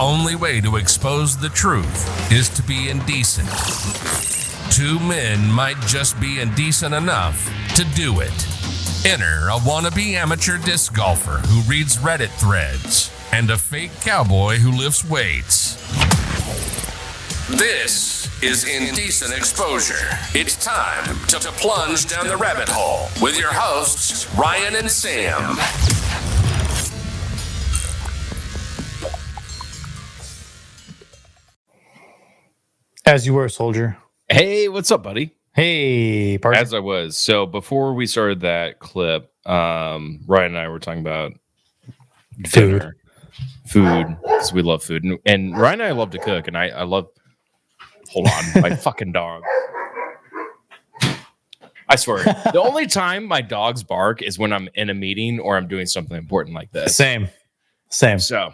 only way to expose the truth is to be indecent. Two men might just be indecent enough to do it. Enter a wannabe amateur disc golfer who reads Reddit threads and a fake cowboy who lifts weights. This is Indecent Exposure. It's time to plunge down the rabbit hole with your hosts, Ryan and Sam. As you were, soldier. Hey, what's up, buddy? Hey, partner. As I was. So before we started that clip, Ryan and I were talking about Food, because we love food. And Ryan and I love to cook, and I love... Hold on, my fucking dog. I swear, the only time my dogs bark is when I'm in a meeting or I'm doing something important like this. Same. So,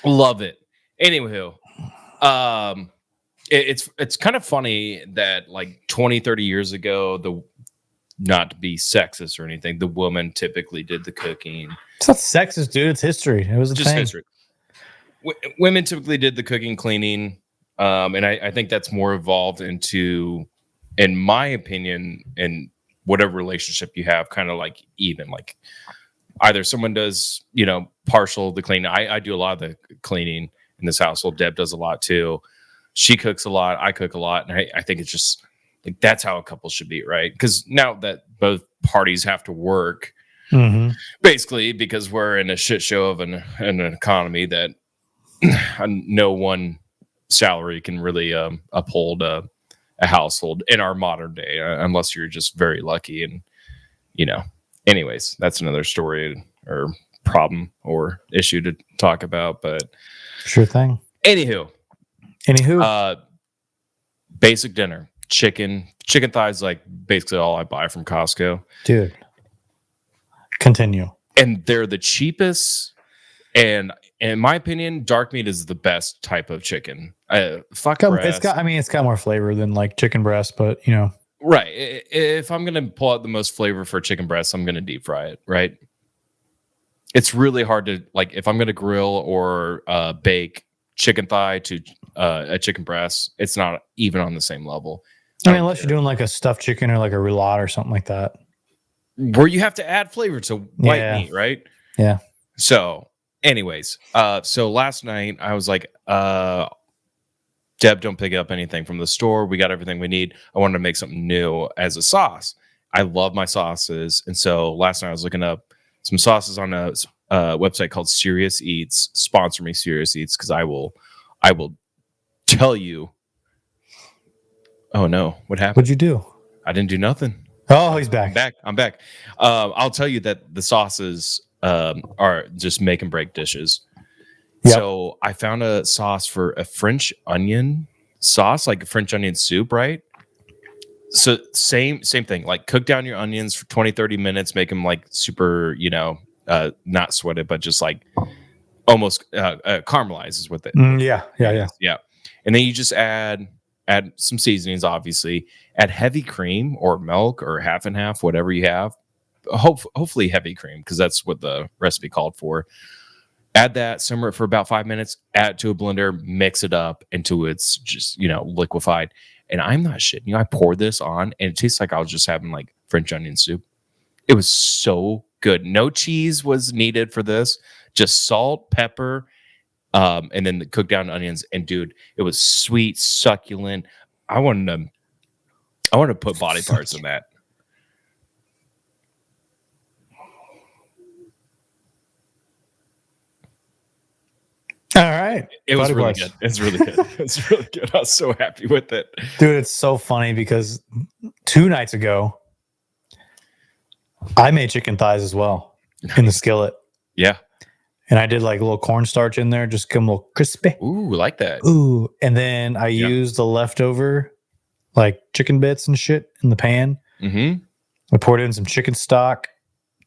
love it. Anywho, it's kind of funny that like 20, 30 years ago, not to be sexist or anything, the woman typically did the cooking. It's not sexist, dude. It's history. It was a just thing. history. Women typically did the cooking, cleaning. And I think that's more evolved into, in my opinion, in whatever relationship you have, kind of like even like either someone does, partial the cleaning. I do a lot of the cleaning in this household. Deb does a lot too. She cooks a lot. I cook a lot. And I think it's just like, that's how a couple should be, right? Because now that both parties have to work, basically, because we're in a shit show of an economy that no one salary can really uphold a household in our modern day, unless you're just very lucky. And anyways, that's another story or problem or issue to talk about, but sure thing. Anywho, basic dinner, chicken thighs, like basically all I buy from Costco, dude. Continue. And they're the cheapest, and in my opinion, dark meat is the best type of chicken. Breast. It's got more flavor than like chicken breast, but right. If I'm gonna pull out the most flavor for chicken breast, I'm gonna deep fry it. Right. It's really hard to like if I'm gonna grill or bake chicken thigh to a chicken breast. It's not even on the same level. Unless you're doing like a stuffed chicken or like a roulade or something like that, where you have to add flavor to white meat, right? Yeah. So. Anyways, so last night I was like, Deb, don't pick up anything from the store. We got everything we need. I wanted to make something new as a sauce. I love my sauces. And so last night I was looking up some sauces on a website called Serious Eats. Sponsor me, Serious Eats, because I will tell you. Oh, no. What happened? What'd you do? I didn't do nothing. Oh, he's back. I'm back. I'll tell you that the sauces are just make and break dishes. Yep. So I found a sauce for a French onion sauce, like a French onion soup, right? So same thing, like cook down your onions for 20, 30 minutes, make them like super, not sweated, but just like almost caramelizes with it. Yeah. And then you just add some seasonings, obviously, add heavy cream or milk or half and half, whatever you have. Hopefully heavy cream, because that's what the recipe called for. Add that, simmer it for about 5 minutes, add it to a blender, mix it up until it's just, liquefied. And I'm not shitting you. I poured this on and it tastes like I was just having like French onion soup. It was so good. No cheese was needed for this, just salt, pepper, and then the cooked down onions. And dude, it was sweet, succulent. I wanted to put body parts in that. All right. It was really good. It's really good. It's really good. I was so happy with it. Dude, it's so funny because 2 nights ago, I made chicken thighs as well in the skillet. Yeah. And I did like a little cornstarch in there, just get them a little crispy. Ooh, like that. Ooh. And then I used the leftover like chicken bits and shit in the pan. Mm-hmm. I poured in some chicken stock,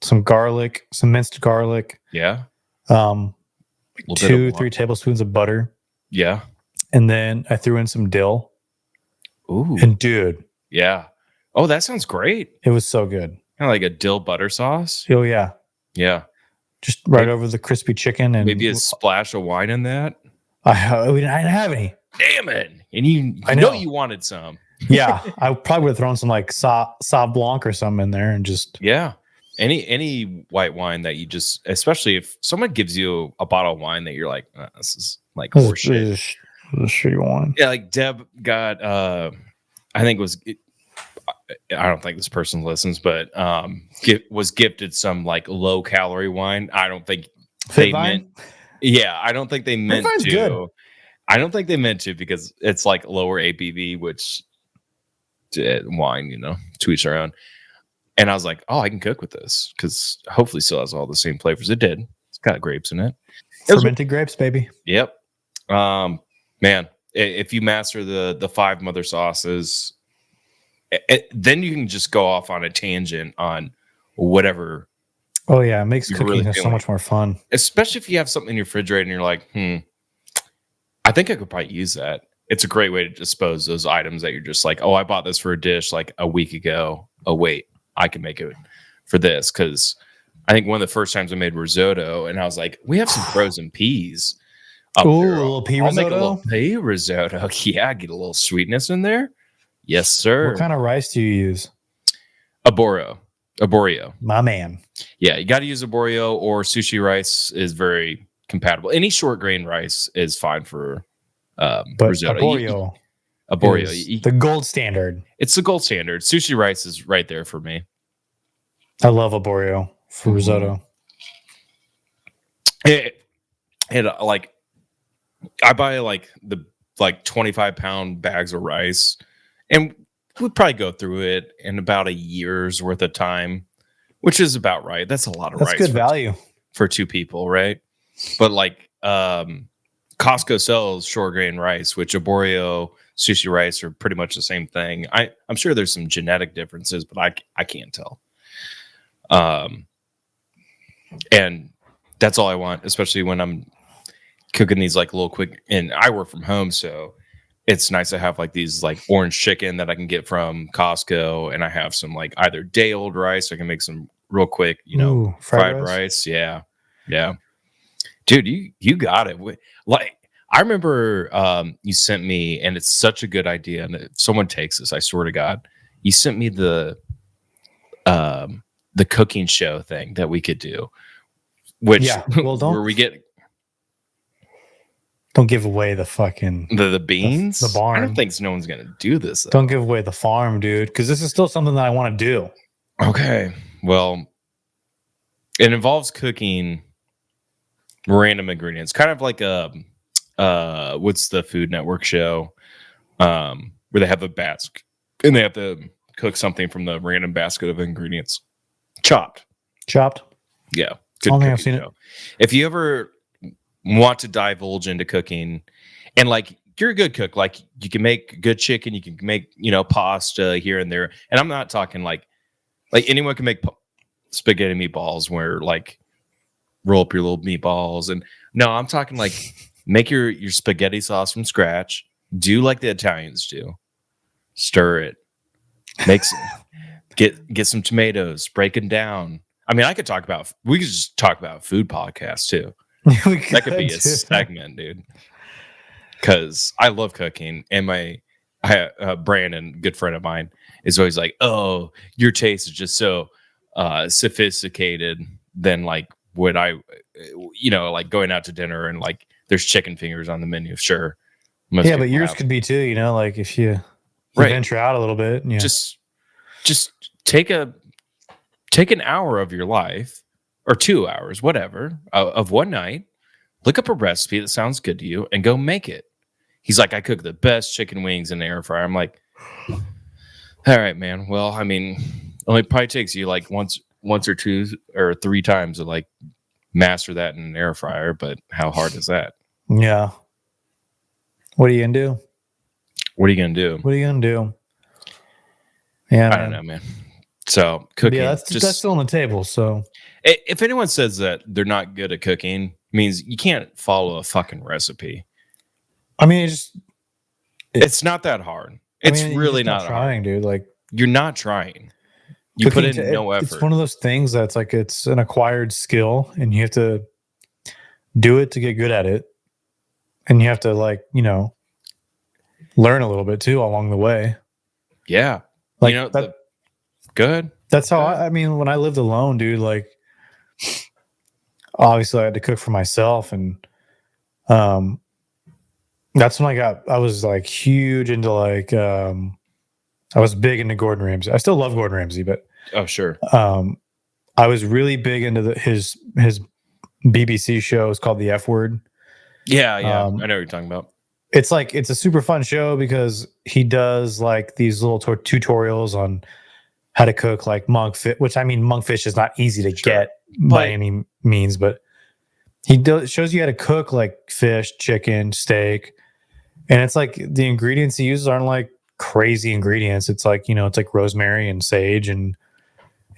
some garlic, some minced garlic. Yeah. 2-3 tablespoons of butter. Yeah. And then I threw in some dill. Ooh. And dude. Yeah. Oh, that sounds great. It was so good. Kind of like a dill butter sauce. Oh, yeah. Yeah. Just right over the crispy chicken. And maybe a splash of wine in that. We didn't have any. Damn it! And you know you wanted some. Yeah, I probably would have thrown some like Sauv Blanc or something in there and just any white wine that you just, especially if someone gives you a bottle of wine that you're like, this is like horseshit. Shitty wine. Yeah, like Deb got I think it was I don't think this person listens, but was gifted some like low calorie wine. I don't think they meant. Yeah, I don't think they meant to. Good. I don't think they meant to because it's like lower ABV, which wine, to each their own. And I was like, oh, I can cook with this because hopefully still has all the same flavors. It did. It's got grapes in it. Fermented grapes, baby. Yep. Man, if you master the 5 mother sauces, then you can just go off on a tangent on whatever. Oh yeah, it makes cooking so much more fun. Especially if you have something in your refrigerator and you're like, I think I could probably use that. It's a great way to dispose those items that you're just like, oh, I bought this for a dish like a week ago. Oh wait, I can make it for this. Because I think one of the first times I made risotto, and I was like, we have some frozen peas. Ooh, a little pea risotto. Make a little pea risotto. Yeah, get a little sweetness in there. Yes, sir. What kind of rice do you use? Arborio. My man. Yeah, you got to use arborio, or sushi rice is very compatible. Any short grain rice is fine for risotto. Arborio is the gold standard. It's the gold standard. Sushi rice is right there for me. I love arborio for risotto. It like I buy like the 25-pound bags of rice, and we'd probably go through it in about a year's worth of time, which is about right. That's a lot of rice. That's good value for 2 people, right? But like Costco sells short grain rice, which arborio, sushi rice are pretty much the same thing. I'm sure there's some genetic differences, but I can't tell. And that's all I want, especially when I'm cooking these like little quick. And I work from home, so it's nice to have like these like orange chicken that I can get from Costco, and I have some like either day old rice. I can make some real quick, fried rice. Yeah. Dude, you got it. Like I remember you sent me, and it's such a good idea. And if someone takes this, I swear to God, you sent me the cooking show thing that we could do. Which where we get. Don't give away the fucking the beans, the barn. I don't think no one's gonna do this. Though. Don't give away the farm, dude, because this is still something that I want to do. Okay, well, it involves cooking random ingredients, kind of like what's the Food Network show, where they have a basket and they have to cook something from the random basket of ingredients. Chopped. Yeah, good. I've seen it. If you ever want to divulge into cooking, and like you're a good cook, like you can make good chicken, you can make pasta here and there, and I'm not talking like anyone can make spaghetti meatballs where like roll up your little meatballs, and no, I'm talking like make your spaghetti sauce from scratch, do like the Italians do, stir it, make some, get some tomatoes, break them down. I mean, we could just talk about food podcasts too. That could be a segment, dude. Because I love cooking, and Brandon, good friend of mine, is always like, "Oh, your taste is just so sophisticated." Than like would I, like going out to dinner and like there's chicken fingers on the menu. Sure, yeah, but yours could be too. Like if you venture out a little bit, just take an hour of your life. Or 2 hours, whatever, of one night, look up a recipe that sounds good to you and go make it. He's like, I cook the best chicken wings in the air fryer. I'm like, all right, man. Well, I mean, only probably takes you like once or 2 or 3 times to like master that in an air fryer. But how hard is that? Yeah. What are you gonna do? Yeah, I don't know, man. So cooking, that's still on the table. So if anyone says that they're not good at cooking, means you can't follow a fucking recipe. I mean, it's not that hard. It's really not trying, hard. Dude. Like you're not trying. You put in no effort. It's one of those things that's like it's an acquired skill, and you have to do it to get good at it. and you have to like, learn a little bit too along the way. Yeah. Like good. That's how I mean, when I lived alone, dude, like obviously I had to cook for myself, and that's when I was like huge into like I was big into Gordon Ramsay. I still love Gordon Ramsay, but Oh, sure. I was really big into his BBC show. It's called The F Word. Yeah. I know what you're talking about. It's a super fun show because he does like these little tutorials on how to cook like monkfish, which I mean, monkfish is not easy to get by any means, but he shows you how to cook like fish, chicken, steak. And it's like the ingredients he uses aren't like crazy ingredients. It's like, it's like rosemary and sage and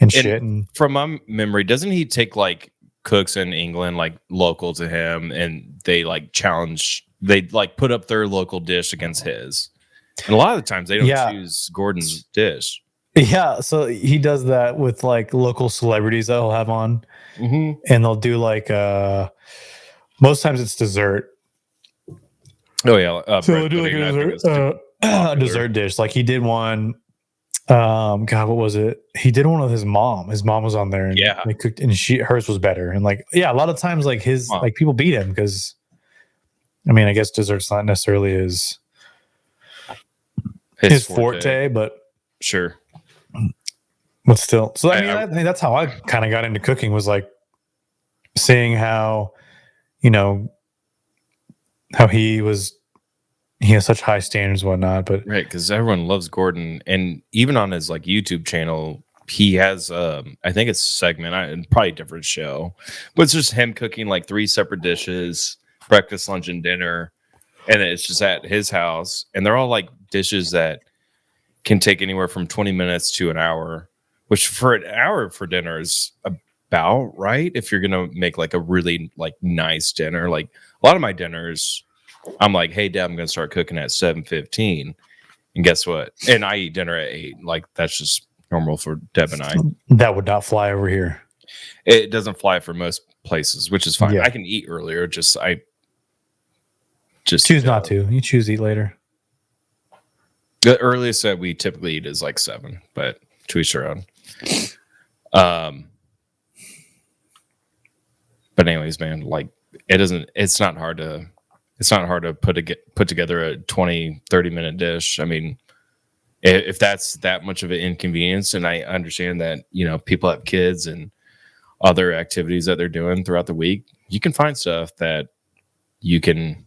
shit. And from my memory, doesn't he take like cooks in England, like local to him, and they like they like put up their local dish against his? And a lot of the times they don't choose Gordon's dish. Yeah. So he does that with like local celebrities that he'll have on, and they'll do like, most times it's dessert. Oh yeah. So they'll do like a dessert dish. Like he did one. God, what was it? He did one with his mom. His mom was on there, and they cooked, and hers was better. And like, a lot of times, like like people beat him because, I mean, I guess dessert's not necessarily his forte, but sure. But still, so I mean, that's how I kind of got into cooking, was like seeing how, how he has such high standards and whatnot. But right, because everyone loves Gordon, and even on his like YouTube channel, he has I think it's a segment, probably a different show, but it's just him cooking like 3 separate dishes, breakfast, lunch, and dinner, and it's just at his house, and they're all like dishes that can take anywhere from 20 minutes to an hour, which for an hour for dinner is about right if you're gonna make like a really like nice dinner. Like a lot of my dinners, I'm like, hey Dad, I'm gonna start cooking at 7:15, and guess what? And I eat dinner at 8. Like that's just normal for Deb and I. That would not fly over here. It doesn't fly for most places, which is fine. Yeah. I can eat earlier. I choose not to. You choose to eat later. The earliest that we typically eat is like 7, but to each their own. But anyways, man, like it's not hard to put together a 20-30 minute dish. I mean, if that's that much of an inconvenience, and I understand that, people have kids and other activities that they're doing throughout the week, you can find stuff that you can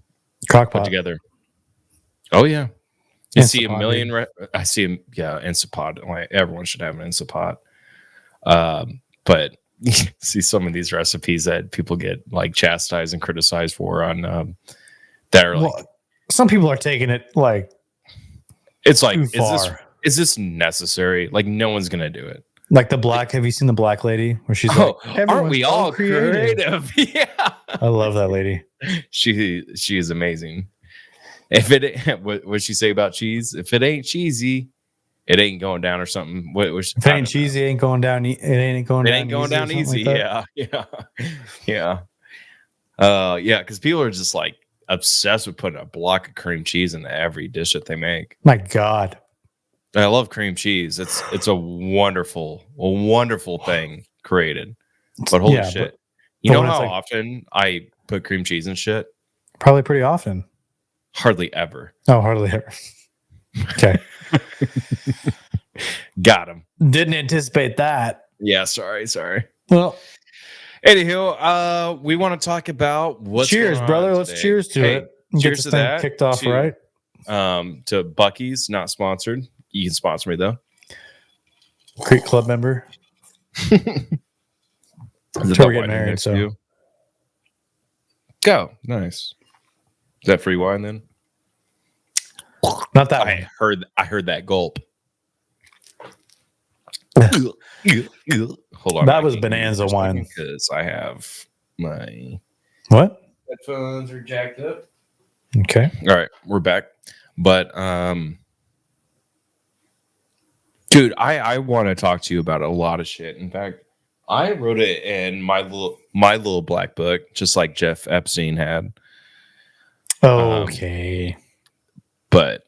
put together. Oh yeah. I see a million. Instapot. Like everyone should have an Instapot. But you see some of these recipes that people get like chastised and criticized for on that are like. Some people are taking it like. It's like, is this necessary? Like no one's gonna do it. Like have you seen the black lady where she's like, aren't we all creative? Yeah. I love that lady. She is amazing. If it, what she say about cheese? If it ain't cheesy, it ain't going down or something. If it ain't cheesy, it ain't going down. It ain't going down easy. Like Yeah. Because people are just like obsessed with putting a block of cream cheese into every dish that they make. My God, I love cream cheese. It's a wonderful thing created. But holy shit, you know how often I put cream cheese in shit? Probably pretty often. Hardly ever. Oh, hardly ever. Okay. Got him. Didn't anticipate that. Yeah, sorry. Well, anywho, we want to talk about what's cheers, brother. today. Let's cheers to it. Cheers to that. Kicked off right. To Buc-ee's, not sponsored. You can sponsor me though. Creek Club member. We're getting married, so you? Go. Nice. Is that free wine then? Not that one. I heard that gulp. Hold on. That was Bonanza wine. Because I have my headphones are jacked up. Okay. All right, we're back. But dude, I want to talk to you about a lot of shit. In fact, I wrote it in my little black book, just like Jeff Epstein had. Okay. But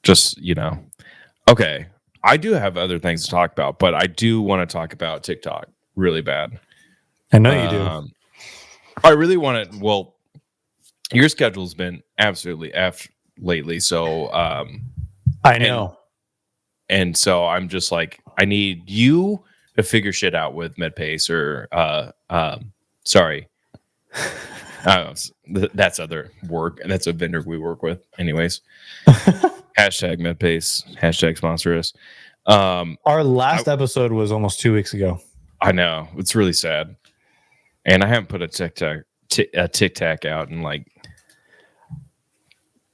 just, okay. I do have other things to talk about, but I do want to talk about TikTok really bad. I know you do. I really want to. Well, your schedule's been absolutely F lately. So, I know. And so I'm just like, I need you to figure shit out with MedPace or, sorry. That's other work. And that's a vendor we work with. Anyways, hashtag MedPace, hashtag sponsor us. Our last episode was almost 2 weeks ago. I know. It's really sad. And I haven't put a Tic Tac out in like.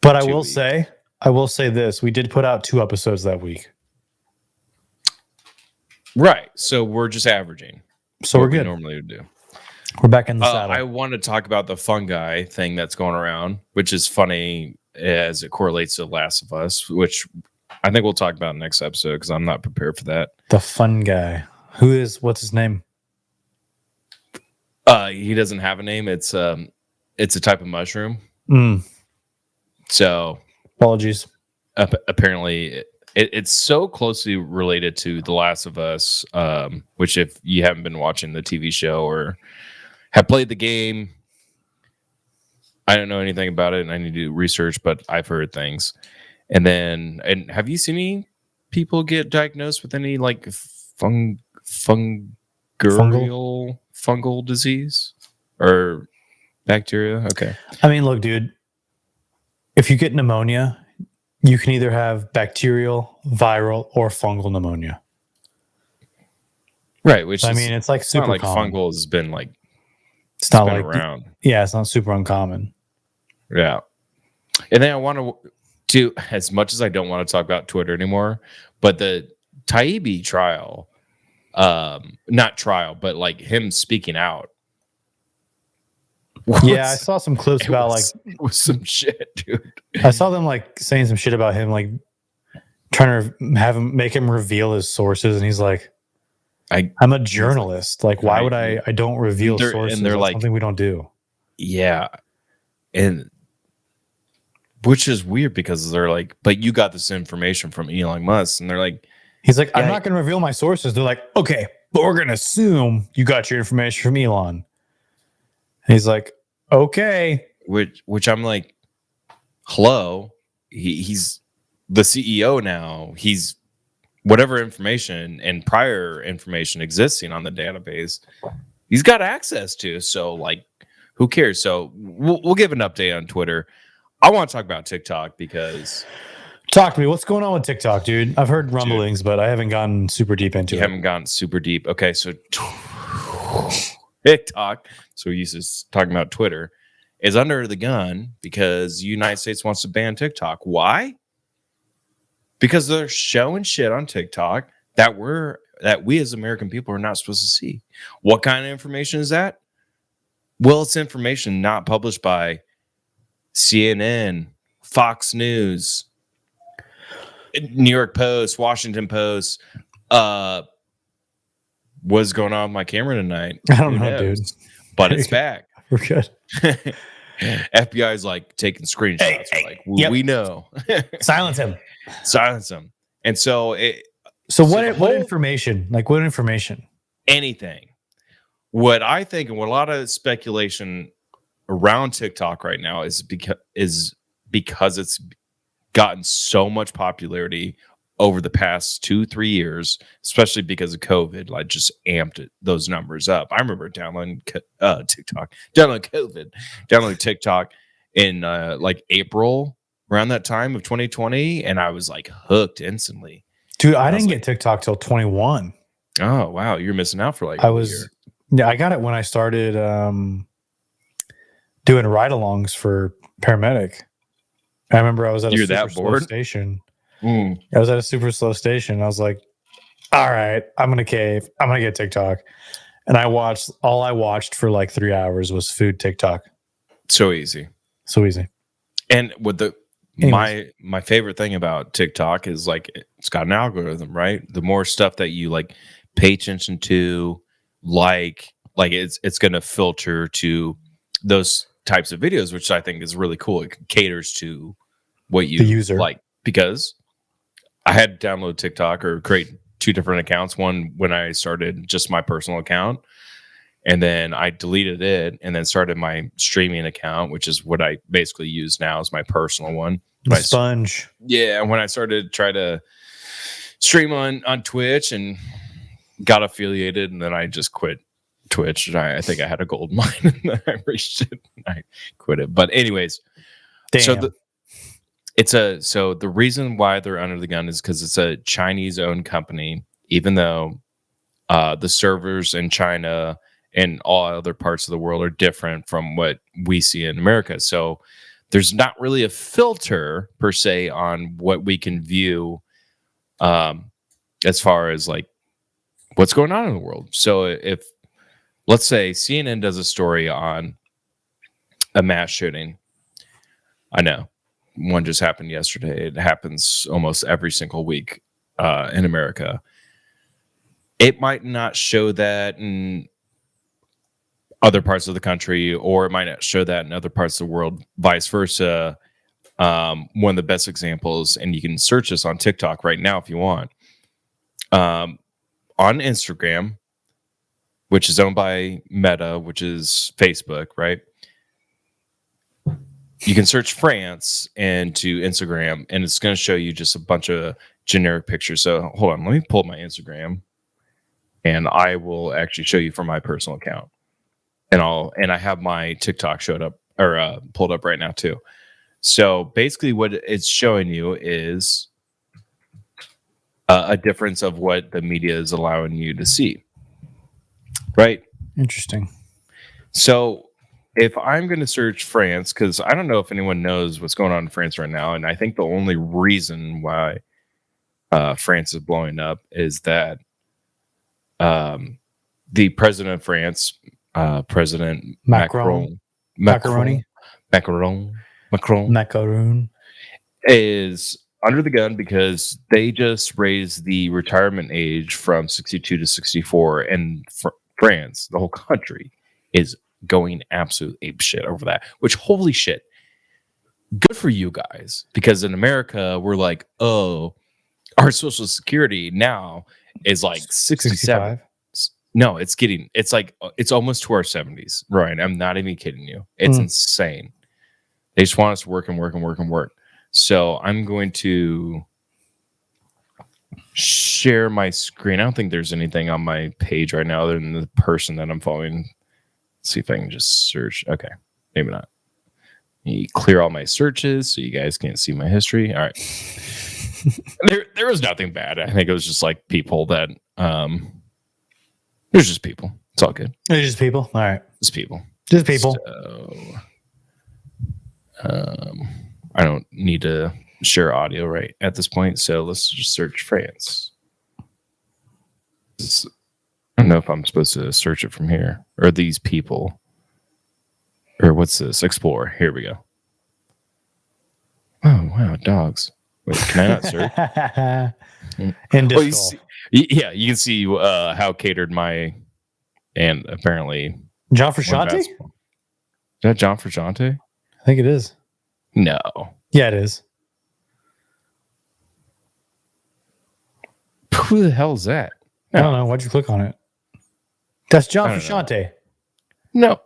But I will say this. We did put out 2 episodes that week. Right. So we're just averaging. So we're good. We normally would do. We're back in the saddle. I want to talk about the fungi thing that's going around, which is funny as it correlates to The Last of Us, which I think we'll talk about next episode because I'm not prepared for that. The fun guy. What's his name? He doesn't have a name. It's a type of mushroom. So apologies. Apparently it's so closely related to The Last of Us, which if you haven't been watching the TV show or have played the game, I don't know anything about it and I need to do research, but I've heard things. And have you seen any people get diagnosed with any like fungal disease or bacteria? Okay. I mean, look, dude, if you get pneumonia, you can either have bacterial, viral, or fungal pneumonia. Right. Which it's like super not like common. fungal has been like, it's not been like around. Yeah, it's not super uncommon. Yeah. And then I want to, as much as I don't want to talk about Twitter anymore, but the Taibbi trial, not trial, but like him speaking out. Yeah, I saw some clips about some shit, dude. I saw them like saying some shit about him, like trying to make him reveal his sources, and he's like, I'm a journalist. Like, why would I don't reveal sources? And they're like, something we don't do. Yeah. And which is weird because they're like, but you got this information from Elon Musk, and they're like, he's like, I'm not going to reveal my sources. They're like, okay, but we're going to assume you got your information from Elon. And he's like, okay. Which I'm like, hello. He's the CEO now. He's whatever information and prior information existing on the database, he's got access to. So like, who cares? So we'll give an update on Twitter. I want to talk about TikTok because. Talk to me. What's going on with TikTok, dude? I've heard rumblings, but I haven't gotten super deep into it. You haven't gotten super deep. Okay, so TikTok, so we used to talking about Twitter, is under the gun because the United States wants to ban TikTok. Why? Because they're showing shit on TikTok that we as American people are not supposed to see. What kind of information is that? Well, it's information not published by CNN, Fox News, New York Post, Washington Post. What's going on with my camera tonight? I don't know, dude. But it's back. We're good. FBI is like taking screenshots. We know. Silence him. Silence him. And so what information? Like what information? Anything. What I think and what a lot of speculation around TikTok right now is because it's gotten so much popularity over the past 2-3 years, especially because of COVID, like just amped those numbers up. I remember downloading TikTok in like April, around that time of 2020, and I was like hooked instantly. Dude, I didn't get TikTok till 21. Oh wow, you're missing out for like a year. Yeah, I got it when I started doing ride-alongs for paramedic. I remember I was at a super slow station. I was at a super slow station. I was like, all right, I'm going to cave. I'm going to get TikTok. And all I watched for like 3 hours was food TikTok. So easy. And with my favorite thing about TikTok is like, it's got an algorithm, right? The more stuff that you like pay attention to, like it's going to filter to those types of videos, which I think is really cool. It caters to what you The user. like, because I had to download TikTok or create 2 different accounts. One when I started just my personal account, and then I deleted it and then started my streaming account, which is what I basically use now as my personal one. The sponge. Yeah, when I started to try to stream on Twitch and got affiliated, and then I just quit Twitch. I think I had a gold mine and then I reached it and I quit it. But anyways, Damn. so the reason why they're under the gun is because it's a Chinese owned company, even though the servers in China and all other parts of the world are different from what we see in America. So there's not really a filter per se on what we can view as far as like what's going on in the world. So if, let's say, CNN does a story on a mass shooting, I know one just happened yesterday. It happens almost every single week in America. It might not show that in other parts of the country, or it might not show that in other parts of the world, vice versa. One of the best examples, and you can search this on TikTok right now if you want, on Instagram, which is owned by Meta, which is Facebook, right? You can search France into Instagram, and it's going to show you just a bunch of generic pictures. So hold on, let me pull up my Instagram, and I will actually show you from my personal account. And I have my TikTok showed up or pulled up right now too. So basically, what it's showing you is a difference of what the media is allowing you to see, right? Interesting. So if I'm going to search France, because I don't know if anyone knows what's going on in France right now, and I think the only reason why France is blowing up is that the president of France, President Macron. Macron is under the gun because they just raised the retirement age from 62 to 64, and France, the whole country, is going absolute ape shit over that. Which, holy shit, good for you guys, because in America we're like, oh, our social security now is like 67. 65? No, it's almost to our 70s, Ryan. I'm not even kidding you. It's insane. They just want us to work and work and work and work. So I'm going to share my screen. I don't think there's anything on my page right now other than the person that I'm following. Let's see if I can just search. Okay, maybe not. You clear all my searches so you guys can't see my history. All right. There was nothing bad. I think it was just like people that there's just people. It's all good. It's just people. All right. Just people. Just people. So, I don't need to share audio right at this point. So let's just search France. I don't know if I'm supposed to search it from here or these people. Or what's this? Explore. Here we go. Oh, wow. Dogs. Wait, can I not search? And well, you can see how catered my, and apparently John Frusciante? Is that John Frusciante? I think it is. No. Yeah, it is. Who the hell is that? No. I don't know. Why'd you click on it? That's John Frusciante. No.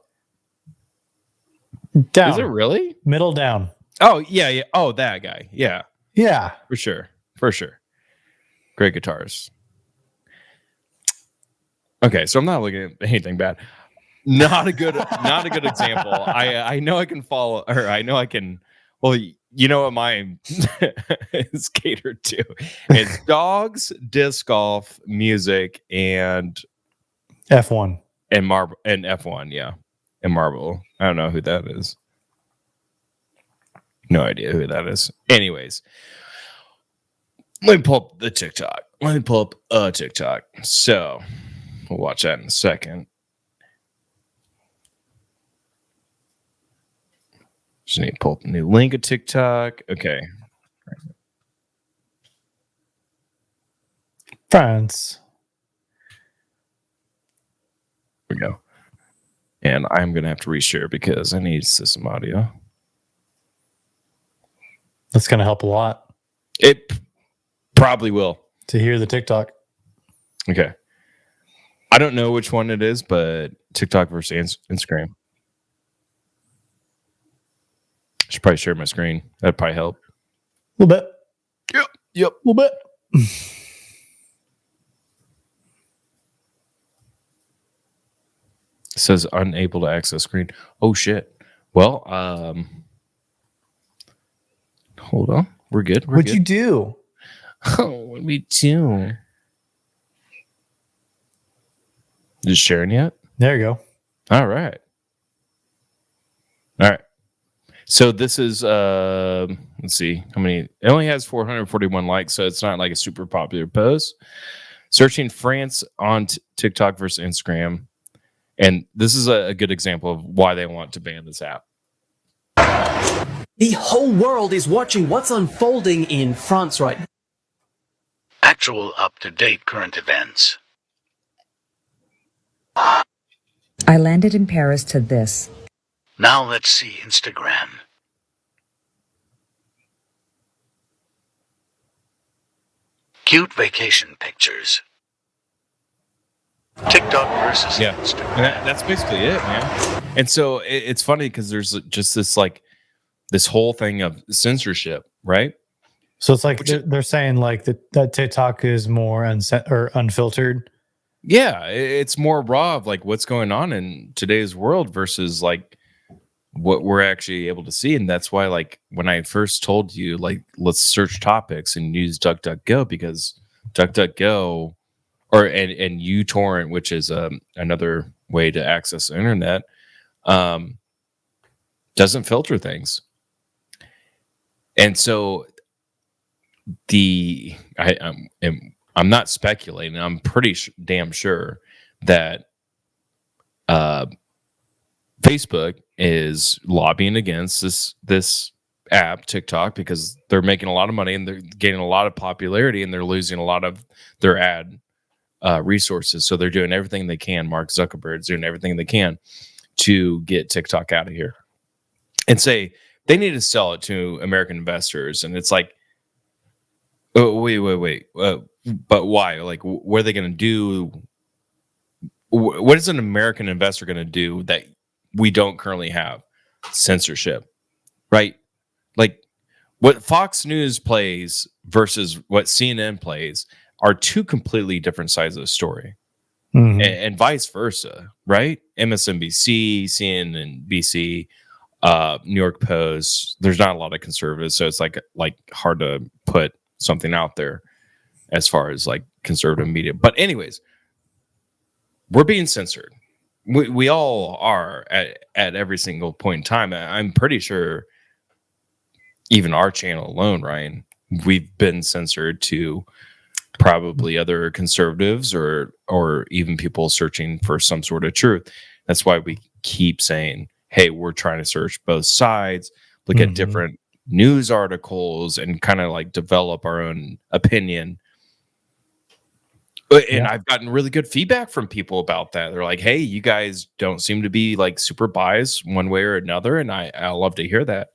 Down. Is it really? Middle down. Oh, yeah. Oh, that guy. Yeah. Yeah. For sure. Great guitars. Okay, so I'm not looking at anything bad. Not a good example. I know I can follow, or I know I can. Well, you know what mine is catered to? It's dogs, disc golf, music, and F1 and F1. Yeah, and Marvel. I don't know who that is. No idea who that is. Anyways, let me pull up the TikTok. Let me pull up a TikTok. So we'll watch that in a second. Just need to pull up a new link of TikTok. Okay. France. Here we go. And I'm going to have to reshare because I need system audio. That's going to help a lot. It probably will. To hear the TikTok. Okay. I don't know which one it is, but TikTok versus Instagram. I should probably share my screen. That'd probably help. A little bit. Yep. A little bit. It says unable to access screen. Oh shit. Well, hold on. We're good. What'd you do? Oh, what we do? Just sharing yet? There you go. All right. So this is let's see how many. It only has 441 likes, so it's not like a super popular post. Searching France on TikTok versus Instagram. And this is a good example of why they want to ban this app. The whole world is watching what's unfolding in France right now. Actual up-to-date current events. I landed in Paris to this. Now let's see Instagram. Cute vacation pictures. TikTok versus Instagram. And that's basically it, man. And so it's funny because there's just this whole thing of censorship, right? So it's like they're saying like that TikTok is more unfiltered. Yeah, it's more raw of like what's going on in today's world versus like what we're actually able to see. And that's why, like, when I first told you, like, let's search topics and use DuckDuckGo, because DuckDuckGo and uTorrent, which is another way to access the internet, doesn't filter things. And so I'm not speculating. I'm pretty damn sure that Facebook is lobbying against this app, TikTok, because they're making a lot of money and they're gaining a lot of popularity and they're losing a lot of their ad resources. So they're doing everything they can. Mark Zuckerberg's doing everything they can to get TikTok out of here and say they need to sell it to American investors. And it's like, oh, wait. But why? Like, what are they going to do? What is an American investor going to do that we don't currently have? Censorship, right? Like, what Fox News plays versus what CNN plays are two completely different sides of the story. Mm-hmm. And vice versa, right? MSNBC, CNBC, New York Post. There's not a lot of conservatives, so it's like hard to put something out there as far as like conservative media. But anyways, we're being censored. We all are at every single point in time. I'm pretty sure even our channel alone, Ryan, we've been censored to probably other conservatives or even people searching for some sort of truth. That's why we keep saying, hey, we're trying to search both sides, look at different news articles, and kind of like develop our own opinion. And I've gotten really good feedback from people about that. They're like, hey, you guys don't seem to be like super biased one way or another. And I love to hear that.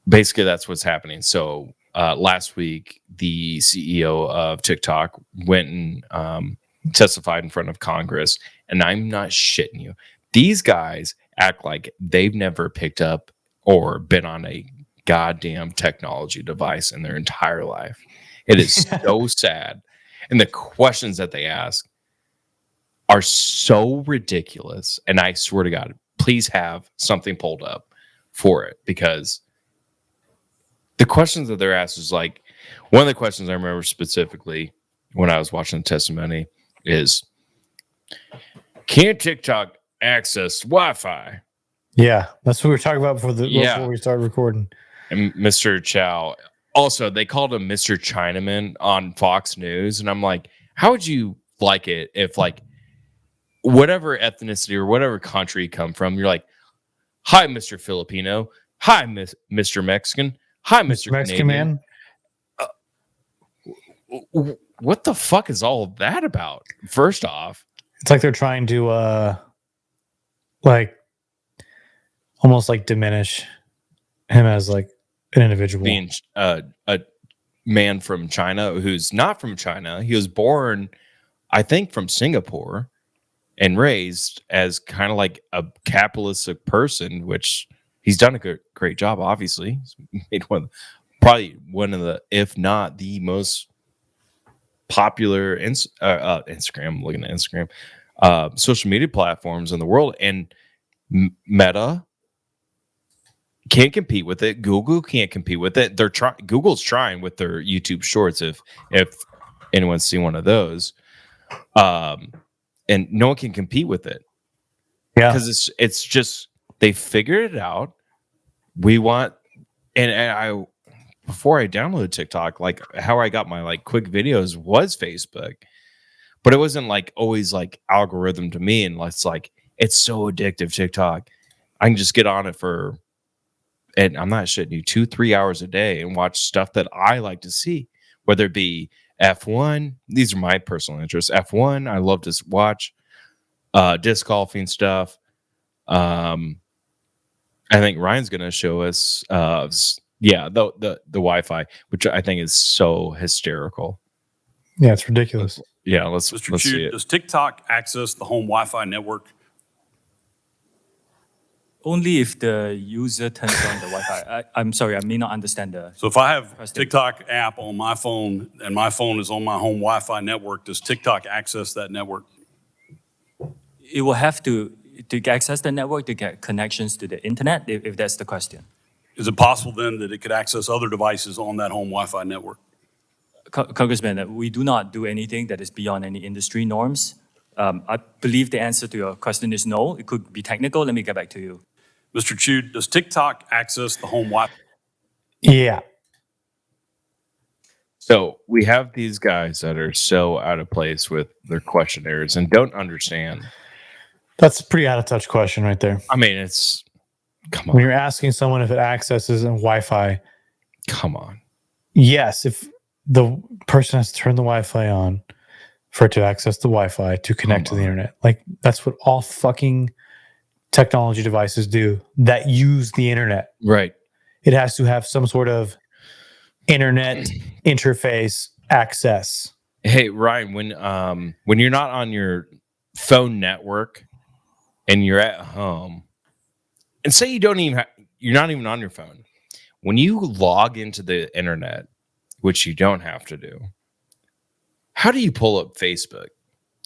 Basically, that's what's happening. So last week, the CEO of TikTok went and testified in front of Congress. And I'm not shitting you. These guys act like they've never picked up or been on a goddamn technology device in their entire life. It is so sad. And the questions that they ask are so ridiculous. And I swear to God, please have something pulled up for it, because the questions that they're asked is like, one of the questions I remember specifically when I was watching the testimony is, can TikTok access Wi-Fi? Yeah, that's what we were talking about before we started recording. And Mr. Chow, also, they called him Mr. Chinaman on Fox News. And I'm like, how would you like it if, like, whatever ethnicity or whatever country you come from, you're like, hi, Mr. Filipino. Hi, Mr. Mexican. Hi, Mr. Mexican Canadian. Man. What the fuck is all of that about? First off, it's like they're trying to like almost like diminish him as like an individual. Being a man from China who's not from China. He was born, I think, from Singapore and raised as kind of like a capitalistic person, which he's done a great job. Obviously, he's made probably one of the, if not the most popular Instagram. I'm looking at Instagram, social media platforms in the world, and Meta can't compete with it. Google can't compete with it. Google's trying with their YouTube Shorts. If anyone's seen one of those, and no one can compete with it. Yeah, because it's just they figured it out. We want, and I before I downloaded TikTok, like how I got my like quick videos was Facebook, but it wasn't like always like algorithm to me, and it's like it's so addictive. TikTok, I can just get on it for, and I'm not shitting you, 2-3 hours a day and watch stuff that I like to see, whether it be F1. These are my personal interests. F1, I love to watch. Disc golfing stuff. I think Ryan's going to show us, the Wi-Fi, which I think is so hysterical. Yeah, it's ridiculous. Yeah, let's Mr. see Chu, it. does TikTok access the home Wi-Fi network? Only if the user turns on the Wi-Fi. I'm sorry, I may not understand the. So if I have Question. TikTok app on my phone and my phone is on my home Wi-Fi network, does TikTok access that network? It will have to access the network to get connections to the internet, if that's the question. Is it possible then that it could access other devices on that home Wi-Fi network? Congressman, we do not do anything that is beyond any industry norms. I believe the answer to your question is no. It could be technical. Let me get back to you. Mr. Chu, does TikTok access the home Wi-Fi? Yeah. So we have these guys that are so out of place with their questionnaires and don't understand. That's a pretty out of touch question right there. I mean, it's come When on, you're asking someone if it accesses and Wi-Fi, come on. yes, if the person has to turn the Wi-Fi on for it to access the Wi-Fi to connect to the internet. Like that's what all fucking technology devices do that use the internet. Right. It has to have some sort of internet interface access. Hey Ryan, when you're not on your phone network and you're at home, and say you're not even on your phone, when you log into the internet, which you don't have to do, how do you pull up Facebook?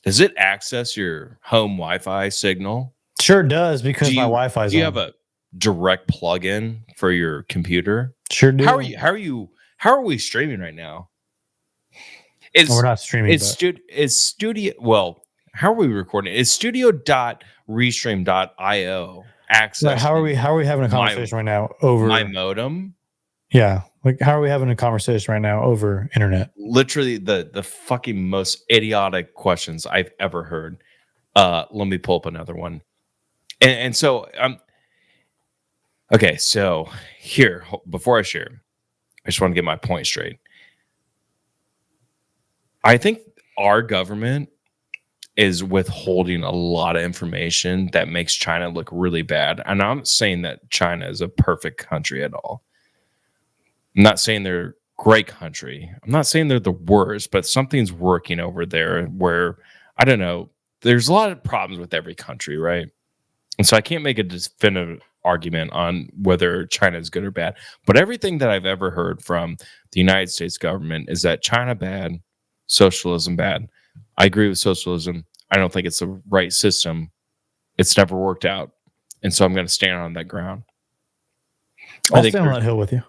Does it access your home Wi-Fi signal? Sure does, because my Wi-Fi is on. Do you have a direct plug-in for your computer? Sure do. How are we streaming right now? We're not streaming. It's studio. Well, how are we recording? It's studio.restream.io access. Like, how are we having a conversation right now over my modem? Yeah. Like, how are we having a conversation right now over internet? Literally the fucking most idiotic questions I've ever heard. Let me pull up another one. And so okay, so here, before I share, I just want to get my point straight. I think our government is withholding a lot of information that makes China look really bad. And I'm not saying that China is a perfect country at all. I'm not saying they're a great country. I'm not saying they're the worst, but something's working over there where, I don't know, there's a lot of problems with every country, right? And so I can't make a definitive argument on whether China is good or bad. But everything that I've ever heard from the United States government is that China bad, socialism bad. I agree with socialism. I don't think it's the right system. It's never worked out. And so I'm going to stand on that ground. I'll stand on that hill with you.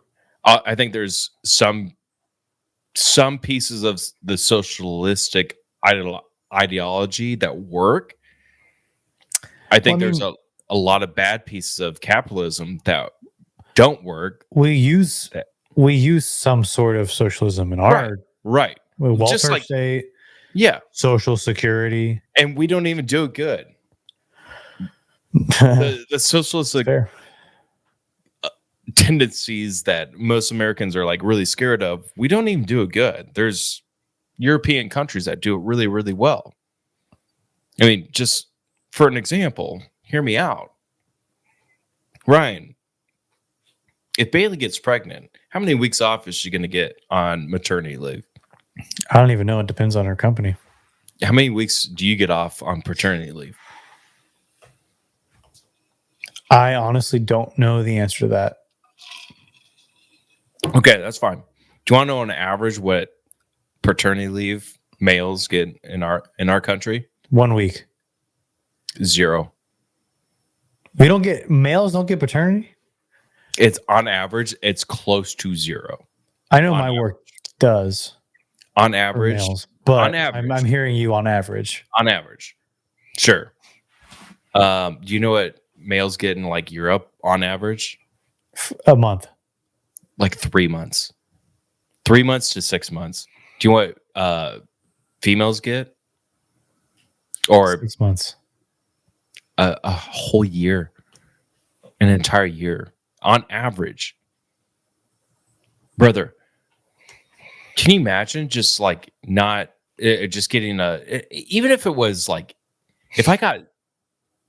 I think there's some pieces of the socialistic ideology that work. I think there's a lot of bad pieces of capitalism that don't work. We use some sort of socialism in our right. Welfare state, social security, and we don't even do it good. the socialistic tendencies that most Americans are like really scared of, we don't even do it good. There's European countries that do it really, really well. I mean, just for an example, hear me out. Ryan, if Bailey gets pregnant, how many weeks off is she going to get on maternity leave? I don't even know. It depends on her company. How many weeks do you get off on paternity leave? I honestly don't know the answer to that. Okay, that's fine. Do you want to know on average what paternity leave males get in our country? 1 week. 0. Males don't get paternity? It's on average, it's close to 0. I know my work does. On For average, males, but on average. I'm hearing you on average. On average. Sure. Do you know what males get in like Europe on average? A month. Like 3 months. 3 months to 6 months. Do you know what females get? Or 6 months. A whole year. An entire year. On average. Brother, can you imagine just like not just getting even if it was like, even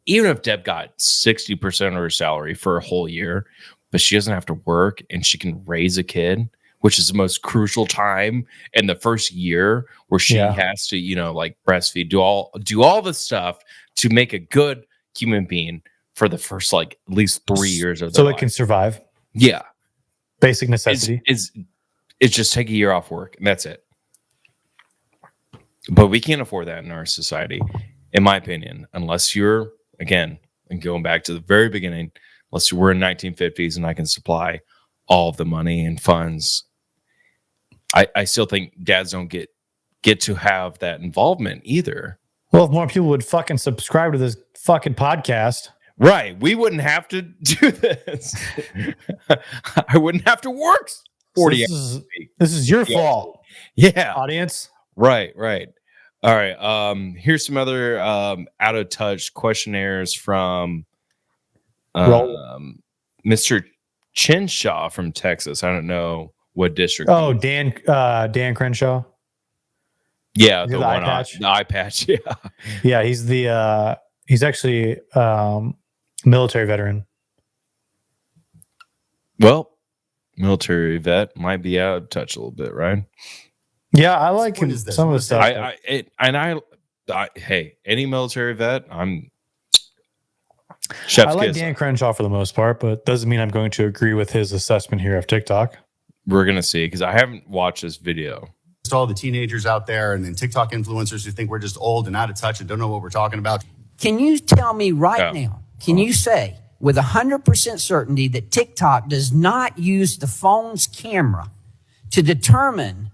if Deb got 60% of her salary for a whole year, but she doesn't have to work and she can raise a kid, which is the most crucial time in the first year where she has to, like breastfeed, do all the stuff to make a good human being for the first like at least 3 years of their life. So it can survive. Yeah. Basic necessity. It's just take a year off work and that's it. But we can't afford that in our society, in my opinion, unless you're, again, and going back to the very beginning, unless we're in 1950s and I can supply all of the money and funds. I still think dads don't get to have that involvement either. Well, if more people would fucking subscribe to this fucking podcast. Right. We wouldn't have to do this. I wouldn't have to work 40 hours a week. This is your fault. Yeah. Audience. Right. All right. Here's some other out of touch questionnaires from Mr. Chinshaw from Texas. I don't know what district. Oh, Dan Crenshaw. Yeah, the one eye patch. The eye patch. Yeah. Yeah, he's actually military veteran. Well, military vet might be out of touch a little bit, right? Yeah, I like him, some of the stuff. Hey, any military vet, I'm. I like Dan Crenshaw for the most part, but doesn't mean I'm going to agree with his assessment here of TikTok. We're gonna see because I haven't watched this video. To all the teenagers out there and then TikTok influencers who think we're just old and out of touch and don't know what we're talking about. Can you tell me now, can you say with 100% certainty that TikTok does not use the phone's camera to determine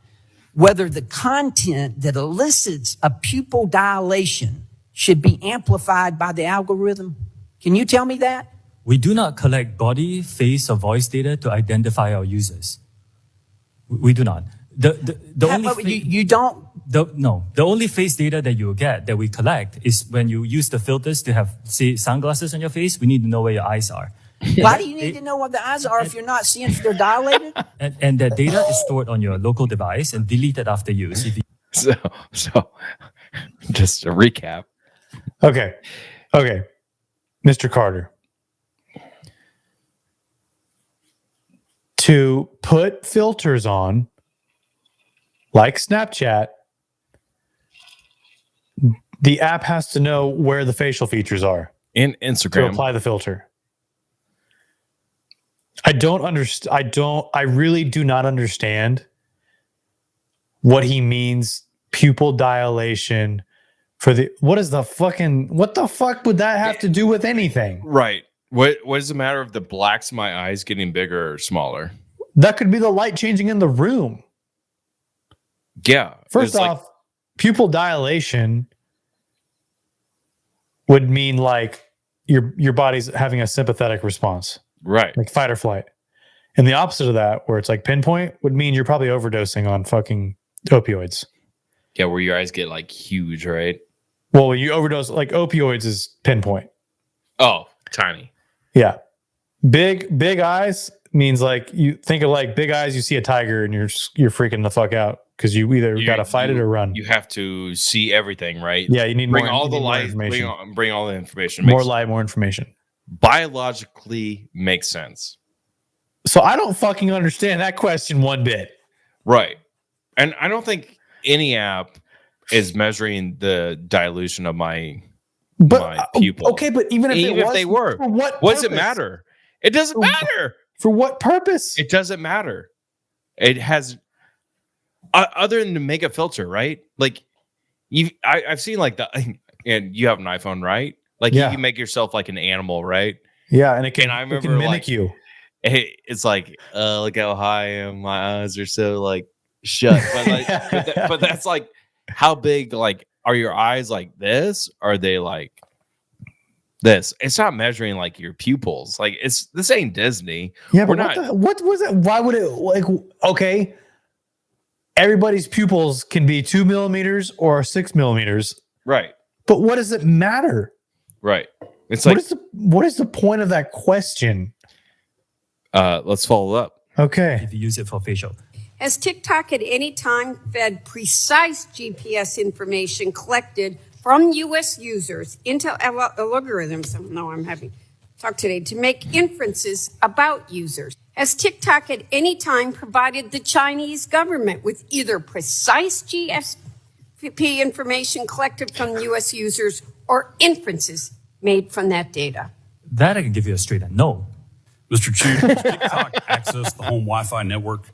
whether the content that elicits a pupil dilation should be amplified by the algorithm? Can you tell me that? We do not collect body, face, or voice data to identify our users. We do not. The only face data that you will get that we collect is when you use the filters to have, say, sunglasses on your face. We need to know where your eyes are. Why do you need to know what the eyes are if you're not seeing if they're dilated? And that data is stored on your local device and deleted after use. So just a recap. Okay. Mr. Carter. To put filters on, like Snapchat, the app has to know where the facial features are. In Instagram. To apply the filter. I don't understand. I really do not understand what he means. Pupil dilation for what the fuck would that have to do with anything? Right. What is the matter of the blacks of my eyes getting bigger or smaller? That could be the light changing in the room. Yeah. First off, pupil dilation would mean like your body's having a sympathetic response. Right. Like fight or flight. And the opposite of that, where it's like pinpoint, would mean you're probably overdosing on fucking opioids. Yeah, where your eyes get like huge, right? Well, when you overdose, like opioids is pinpoint. Oh, tiny. Yeah. Big eyes means like you think of like big eyes, you see a tiger and you're freaking the fuck out. because you either got to fight it or run. You have to see everything, right? Yeah, you need bring more, all you the need more light, information. bring all the information. More light, more information. Biologically makes sense. So I don't fucking understand that question one bit. Right. And I don't think any app is measuring the dilution of my pupil. Okay, but even if they were, for what does it purpose? matter? It doesn't matter. For what purpose? It doesn't matter. It has other than to make a filter, right? Like I've seen like and you have an iPhone, right? Like you can make yourself like an animal, right? Yeah, and it can mimic like, you. It's like, look how high I am. My eyes are so like shut. But like, but that's like how big. Like, are your eyes like this? Are they like this? It's not measuring like your pupils. Like, this ain't Disney. Yeah, but what was it? Why would it like? Okay, everybody's pupils can be 2 millimeters or 6 millimeters, right? But what does it matter? Right. It's like what is the point of that question? Let's follow up. Okay. If you use it for facial. Has TikTok at any time fed precise GPS information collected from U.S. users into algorithms? Oh, no, I'm having talk today to make inferences about users. Has TikTok at any time provided the Chinese government with either precise GSP information collected from U.S. users or inferences made from that data? That I can give you a straight and no. Mr. Chu, does TikTok access the home Wi-Fi network?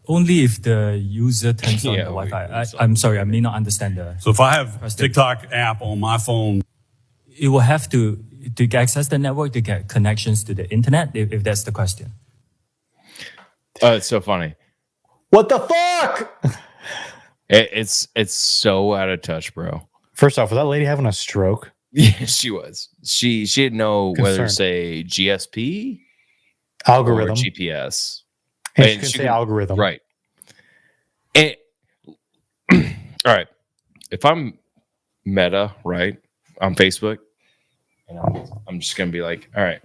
Only if the user turns on the Wi-Fi. I'm sorry, I may not understand the. So if I have TikTok app on my phone, it will have to access the network to get connections to the internet. If that's the question. It's so funny. What the fuck? It's so out of touch, bro. First off, was that lady having a stroke? Yeah, she was. She didn't know whether to say GSP algorithm or GPS. And she could say algorithm. Right. And all right. If I'm Meta, right, on Facebook, and I'm just gonna be like, all right,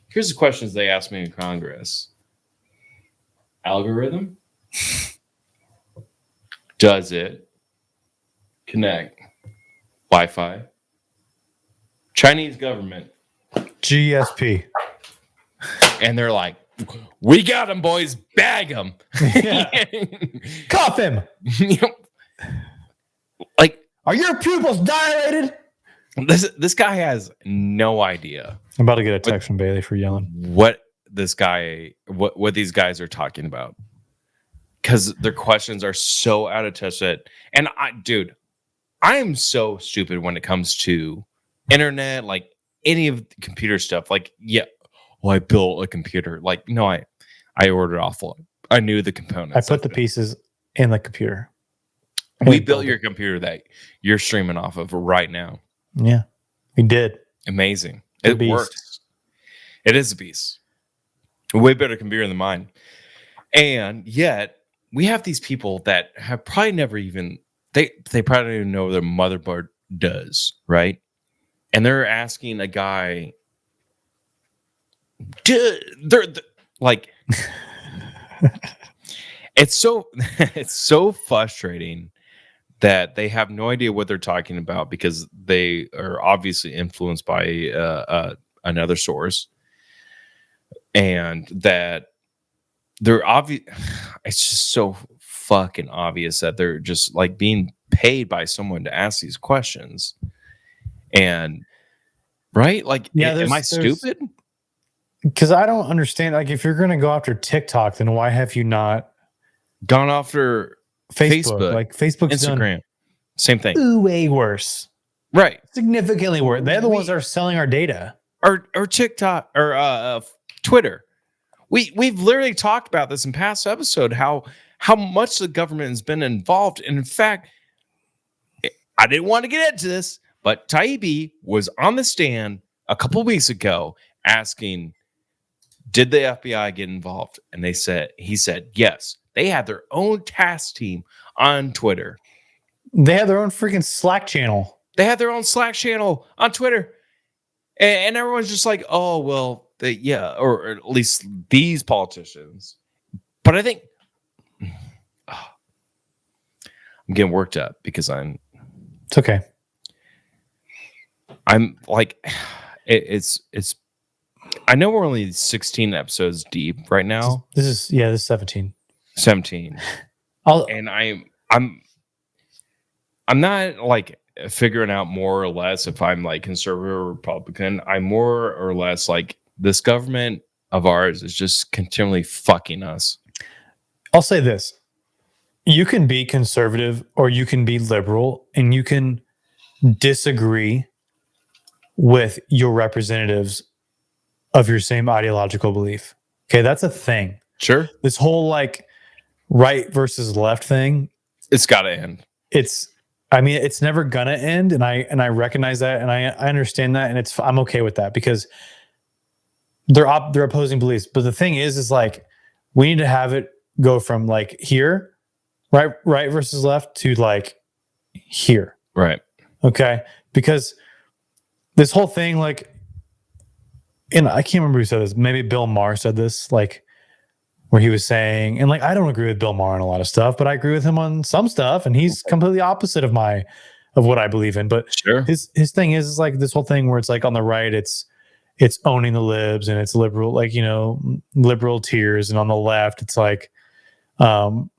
here's the questions they asked me in Congress. Algorithm? Does it connect Wi-Fi? Chinese government. GSP. And they're like, we got him, boys. Bag him. Yeah. Cuff him. Like, are your pupils dilated? This guy has no idea. I'm about to get a text from Bailey for yelling. What these guys are talking about. Because their questions are so out of touch and I am so stupid when it comes to internet, like any of the computer stuff. Like, yeah, well, I built a computer. Like, no, I ordered offline. I knew the components. I put the pieces in the computer. We built your computer that you're streaming off of right now. Yeah, we did. Amazing. It works. It is a beast. A way better computer than mine. And yet, we have these people that have probably never even, they probably don't even know what their motherboard does, right? And they're asking a guy, they're like, it's so frustrating that they have no idea what they're talking about because they are obviously influenced by another source, and that they're obvious. It's just so fucking obvious that they're just like being paid by someone to ask these questions. And right, like, yeah, am I stupid? Because I don't understand. Like, if you're going to go after TikTok, then why have you not gone after Facebook? Like, Facebook's Instagram, same thing. Way worse, right? Significantly worse. They're the ones that are selling our data. Or TikTok or Twitter. We've literally talked about this in past episode how much the government has been involved. And in fact, I didn't want to get into this, but Taibbi was on the stand a couple of weeks ago asking, did the FBI get involved? And he said, yes, they had their own task team on Twitter. They had their own freaking Slack channel. They had their own Slack channel on Twitter. And everyone's just like, oh, well, yeah, or at least these politicians. But I think getting worked up because It's okay. I'm like, it's. I know we're only 16 episodes deep right now. This is 17. 17. And I'm not like figuring out more or less if I'm like conservative or Republican. I'm more or less like this government of ours is just continually fucking us. I'll say this. You can be conservative or you can be liberal, and you can disagree with your representatives of your same ideological belief. Okay, that's a thing. Sure. This whole like right versus left thing, it's got to end. It's never gonna end, and I recognize that, and I understand that, and I'm okay with that because they're opposing beliefs. But the thing is like we need to have it go from like here, right versus left, to like here. Right. Okay. Because this whole thing, like, and I can't remember who said this. Maybe Bill Maher said this, like, where he was saying, and like, I don't agree with Bill Maher on a lot of stuff, but I agree with him on some stuff, and he's completely opposite of what I believe in. But sure, his thing is like this whole thing where it's like on the right, it's owning the libs and it's liberal, like, you know, liberal tiers, and on the left, it's like calling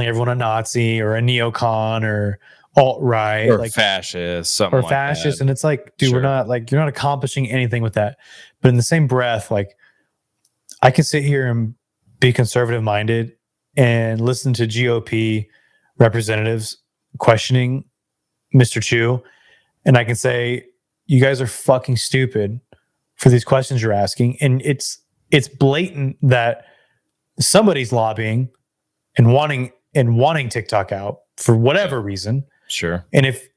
everyone a Nazi or a neocon or alt-right or like fascist, something or like fascist, that. And it's like, dude, we're not like, you're not accomplishing anything with that. But in the same breath, like, I can sit here and be conservative minded and listen to GOP representatives questioning Mr. Chu, and I can say, you guys are fucking stupid for these questions you're asking, and it's blatant that somebody's lobbying and wanting TikTok out for whatever reason. Sure. And if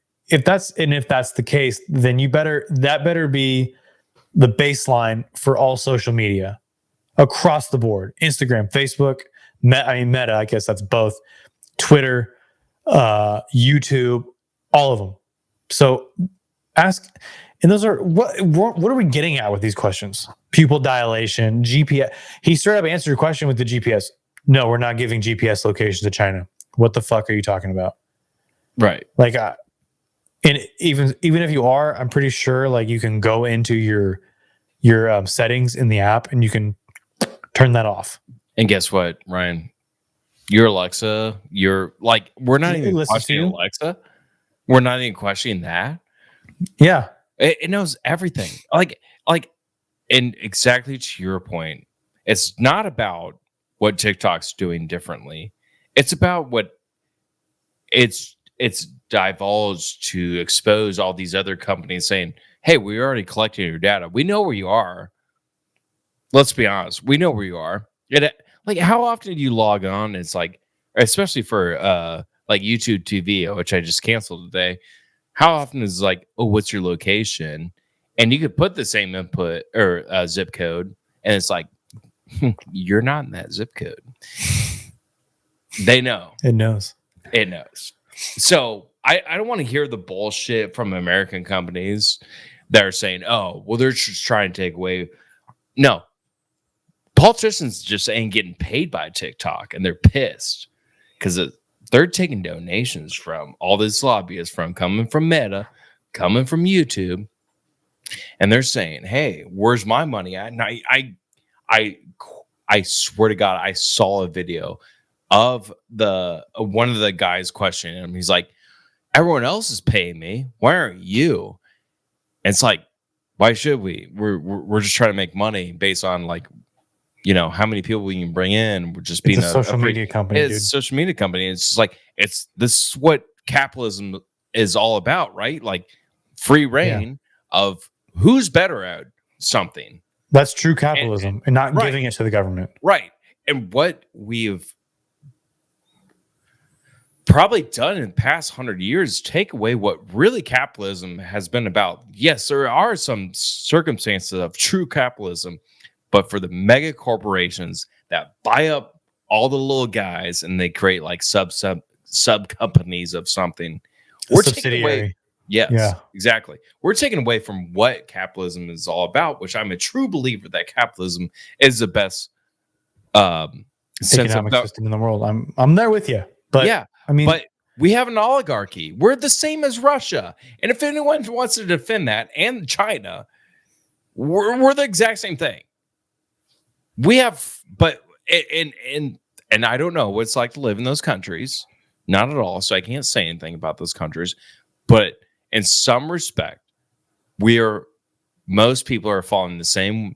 that's the case, then that better be the baseline for all social media across the board. Instagram, Facebook, Meta, I guess that's both, Twitter, YouTube, all of them. So ask, and those are what are we getting at with these questions? Pupil dilation, GPS. He straight up answered your question with the GPS. No, we're not giving GPS locations to China. What the fuck are you talking about? Right. Like, and even if you are, I'm pretty sure like you can go into your settings in the app and you can turn that off. And guess what, Ryan? Your Alexa, we're not even questioning Alexa. We're not even questioning that. Yeah. It knows everything. Like, and exactly to your point, it's not about what TikTok's doing differently. It's about what it's divulged to expose all these other companies saying, hey, we're already collecting your data. We know where you are. Let's be honest. We know where you are. Like, how often do you log on? It's like, especially for like YouTube TV, which I just canceled today. How often is like, oh, what's your location? And you could put the same input or zip code, and it's like, you're not in that zip code. They know. It knows. It knows. So I don't want to hear the bullshit from American companies that are saying, oh, well, they're just trying to take away. No. Politicians just ain't getting paid by TikTok, and they're pissed because they're taking donations from all these lobbyists, coming from Meta, coming from YouTube, and they're saying, hey, where's my money at? And I swear to God, I saw a video of one of the guys questioning him. He's like, everyone else is paying me. Why aren't you? And it's like, why should we? We're just trying to make money based on like, you know, how many people we can bring in. We're just being a social media company. It's a social media company. It's just like, this is what capitalism is all about, right? Like free reign of who's better at something. That's true capitalism, and not right. giving it to the government. Right. And what we've probably done in the past 100 years, take away what really capitalism has been about. Yes, there are some circumstances of true capitalism, but for the mega corporations that buy up all the little guys and they create like sub companies of something, we're taking away. Yes, yeah, exactly. We're taking away from what capitalism is all about, which I'm a true believer that capitalism is the best economic system in the world. I'm there with you, but yeah, I mean, but we have an oligarchy. We're the same as Russia. And if anyone wants to defend that, and China, we're the exact same thing. We have, but and I don't know what it's like to live in those countries. Not at all. So I can't say anything about those countries. But in some respect, most people are following the same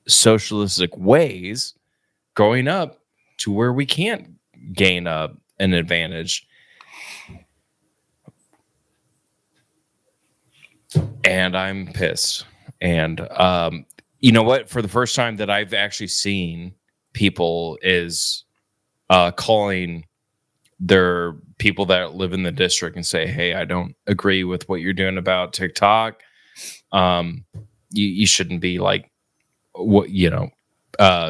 socialistic ways growing up to where we can't gain an advantage. And I'm pissed. And you know what? For the first time that I've actually seen people is calling their people that live in the district and say, hey, I don't agree with what you're doing about TikTok. You shouldn't be like, what,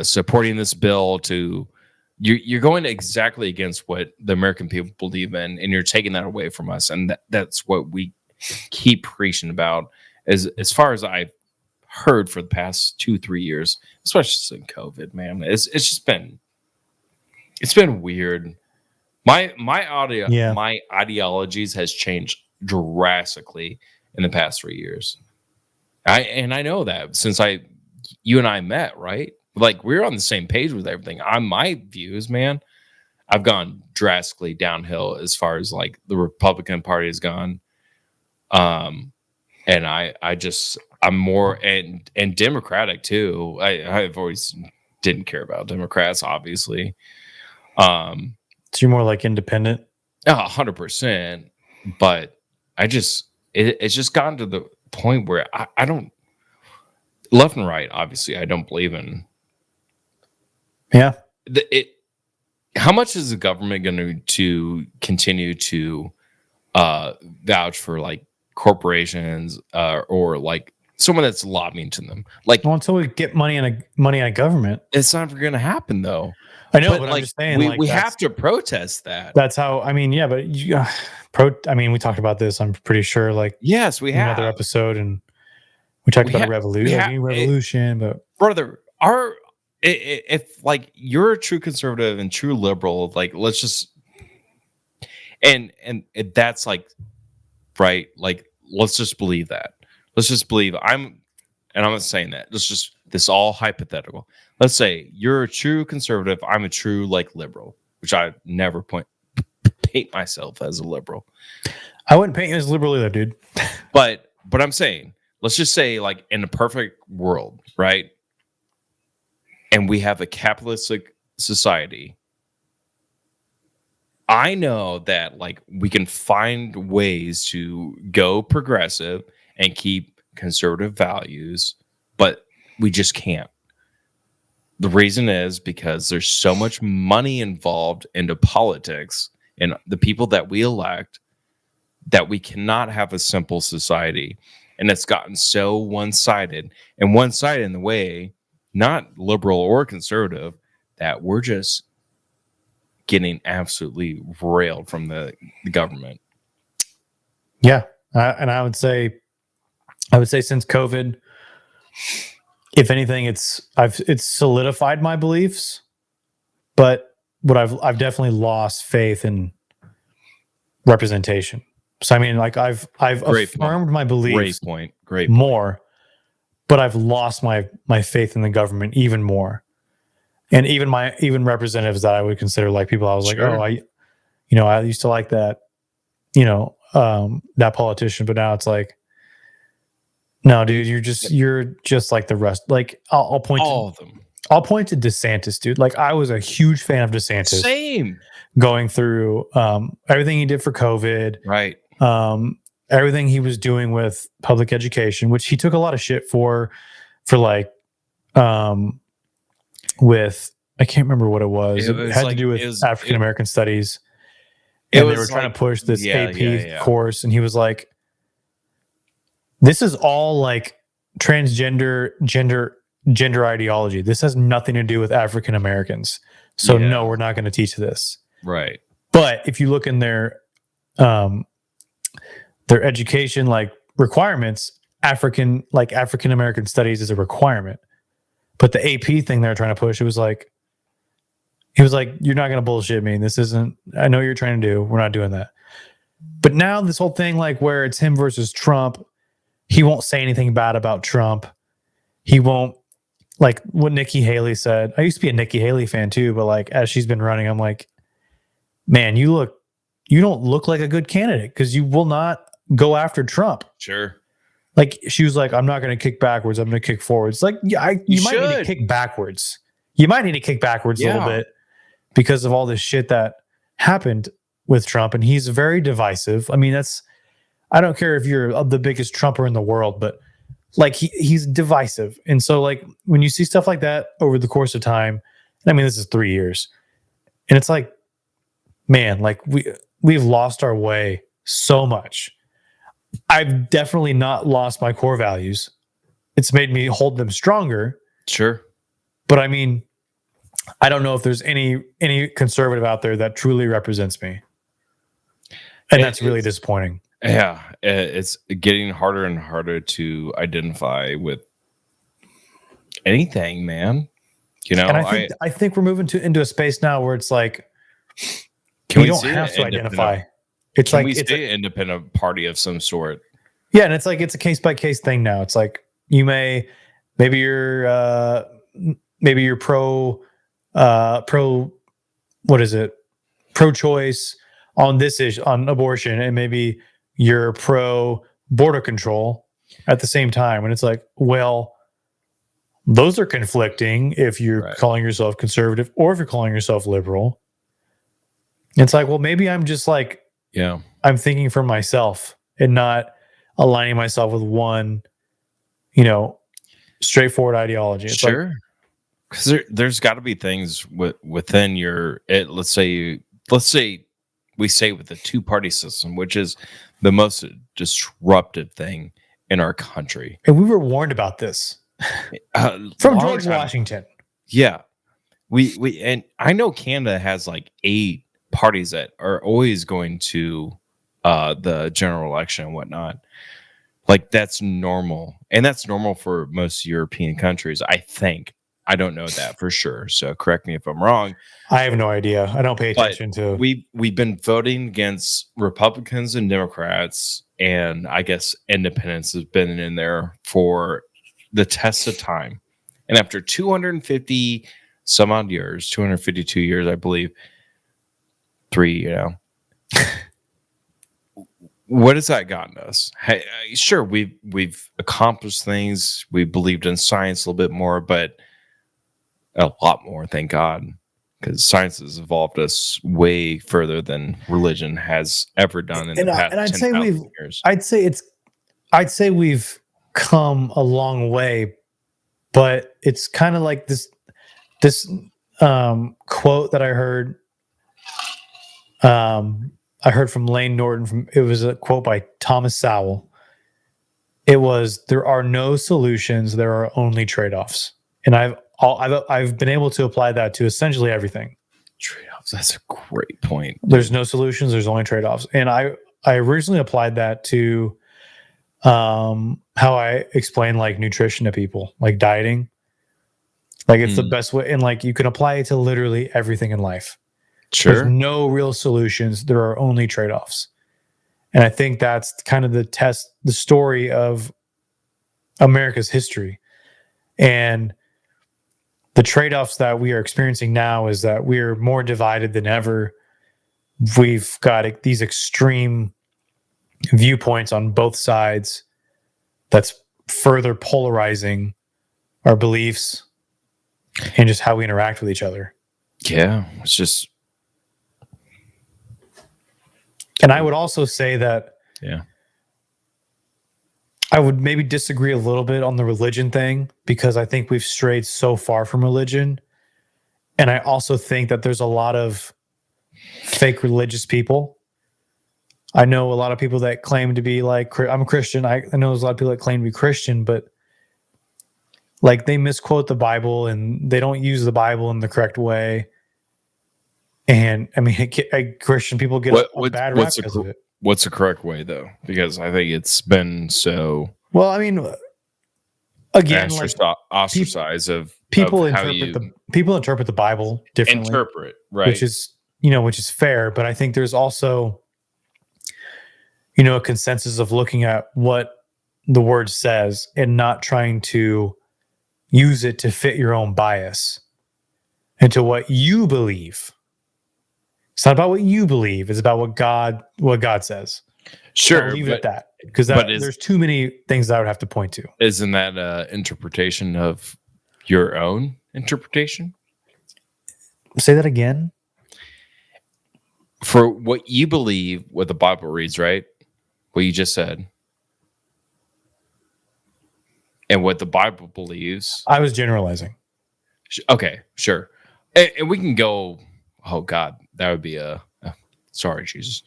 supporting this bill to you're going exactly against what the American people believe in, and you're taking that away from us. And that's what we keep preaching about as far as I've heard for the past 2-3 years, especially since COVID, man. It's been weird. My ideologies has changed drastically in the past 3 years. I know that since you and I met, right? Like, we're on the same page with everything. My views, man, I've gone drastically downhill as far as like the Republican Party has gone. And I'm more and Democratic too. I've always didn't care about Democrats, obviously. So you're more like independent? 100%. But it's just gotten to the point where I don't, left and right, obviously, I don't believe in. Yeah. How much is the government going to continue to vouch for like corporations or like someone that's lobbying to them? Like, well, until we get money on government, it's not going to happen though. I know, but I'm just saying, we have to protest that. That's how. I mean, yeah, but we talked about this. I'm pretty sure. Like, yes, we have another episode, and we talked about a revolution. But brother, if like you're a true conservative and true liberal, like let's just and that's like right, like let's just believe that. Let's just believe I'm not saying that. Let's just this all hypothetical. Let's say you're a true conservative. I'm a true like liberal, which I never paint myself as a liberal. I wouldn't paint you as liberal either, dude. but I'm saying, let's just say like in a perfect world, right? And we have a capitalistic society. I know that like we can find ways to go progressive and keep conservative values, but we just can't. The reason is because there's so much money involved into politics and the people that we elect that we cannot have a simple society. And it's gotten so one-sided in the way, not liberal or conservative, that we're just getting absolutely railed from the government. Yeah. And I would say since COVID, if anything, it's solidified my beliefs, but what I've definitely lost faith in representation. So I mean, like I've affirmed my beliefs Great more, but I've lost my faith in the government even more. And even representatives that I would consider like people I was like, oh, I used to like that, that politician, but now it's like, no, dude, you're just like the rest. Like I'll point all of them. I'll point to DeSantis, dude. Like I was a huge fan of DeSantis. Same. Going through everything he did for COVID, right? Everything he was doing with public education, which he took a lot of shit for like, with I can't remember what it was. It had to do with African American studies, and they were trying to push this AP course, and he was like, "This is all like transgender gender ideology. This has nothing to do with African Americans. So no, we're not going to teach this." Right. But if you look in their education like requirements, African American studies is a requirement. But the AP thing they're trying to push, it was like, He was like, "You're not going to bullshit me. This isn't. I know what you're trying to do. We're not doing that." But now this whole thing, like where it's him versus Trump, he won't say anything bad about Trump. He won't, like what Nikki Haley said. I used to be a Nikki Haley fan too, but like as she's been running, I'm like, man, you don't look like a good candidate because you will not go after Trump. Sure. Like she was like, I'm not going to kick backwards. I'm going to kick forwards. Like, yeah, you might need to kick backwards. You might need to kick backwards a little bit because of all this shit that happened with Trump. And he's very divisive. I mean, I don't care if you're the biggest Trumper in the world, but like he's divisive. And so like when you see stuff like that over the course of time, I mean, this is 3 years and it's like, man, like we've lost our way so much. I've definitely not lost my core values. It's made me hold them stronger. Sure. But I mean, I don't know if there's any conservative out there that truly represents me. And that's really disappointing. Yeah. It's getting harder and harder to identify with anything, man. You know, and I think we're moving into a space now where it's like, we don't have to identify. It's like it's an independent party of some sort. Yeah, and it's like it's a case by case thing now. It's like maybe you're pro what is it? Pro-choice on this issue, on abortion, and maybe you're pro border control at the same time. And it's like, well, those are conflicting if you're calling yourself conservative or if you're calling yourself liberal. It's like, well, maybe I'm just like, I'm thinking for myself and not aligning myself with one, straightforward ideology. It's sure. Because there's got to be things within your, let's say we say with the two-party system, which is the most disruptive thing in our country. And we were warned about this from George Washington. Yeah. We and I know Canada has like 8 parties that are always going to the general election and whatnot. Like that's normal. And that's normal for most European countries, I think. I don't know that for sure. So correct me if I'm wrong. I have no idea. I don't pay attention to. We've been voting against Republicans and Democrats, and I guess independents has been in there for the test of time. And after 250 some odd years, 252 years, I believe, 3, what has that gotten us? Hey, sure, we've accomplished things. We believed in science a little bit more, but a lot more, thank God, because science has evolved us way further than religion has ever done in the past 10,000 years. I'd say we've come a long way, but it's kind of like this quote that I heard. I heard from Lane Norton. It was a quote by Thomas Sowell. It was, "There are no solutions. There are only trade-offs." And I've been able to apply that to essentially everything. Trade-offs. That's a great point. There's no solutions. There's only trade-offs. And I originally applied that to how I explain like nutrition to people, like dieting. Like it's the best way. And like you can apply it to literally everything in life. Sure. There's no real solutions. There are only trade-offs. And I think that's kind of the story of America's history. And the trade-offs that we are experiencing now is that we're more divided than ever. We've got these extreme viewpoints on both sides that's further polarizing our beliefs and just how we interact with each other. Yeah, it's just... And I would also say that I would maybe disagree a little bit on the religion thing because I think we've strayed so far from religion. And I also think that there's a lot of fake religious people. I know a lot of people that claim to be like, I'm a Christian. I know there's a lot of people that claim to be Christian, but like they misquote the Bible and they don't use the Bible in the correct way. And I mean, Christian people get a bad rap because of it. What's the correct way, though? Because I think it's been so. Well, I mean, again, ostracized of people of how interpret the Bible differently. interpret, right? Which is fair, but I think there's also a consensus of looking at what the word says and not trying to use it to fit your own bias into what you believe. It's not about what you believe, it's about what God says. Sure, I'll leave it at that, because there's too many things that I would have to point to. Isn't that interpretation of your own interpretation? Say that again. For what you believe, what the Bible reads, right? What you just said. And what the Bible believes. I was generalizing. Okay, sure. And we can go, oh God, that would be sorry, Jesus.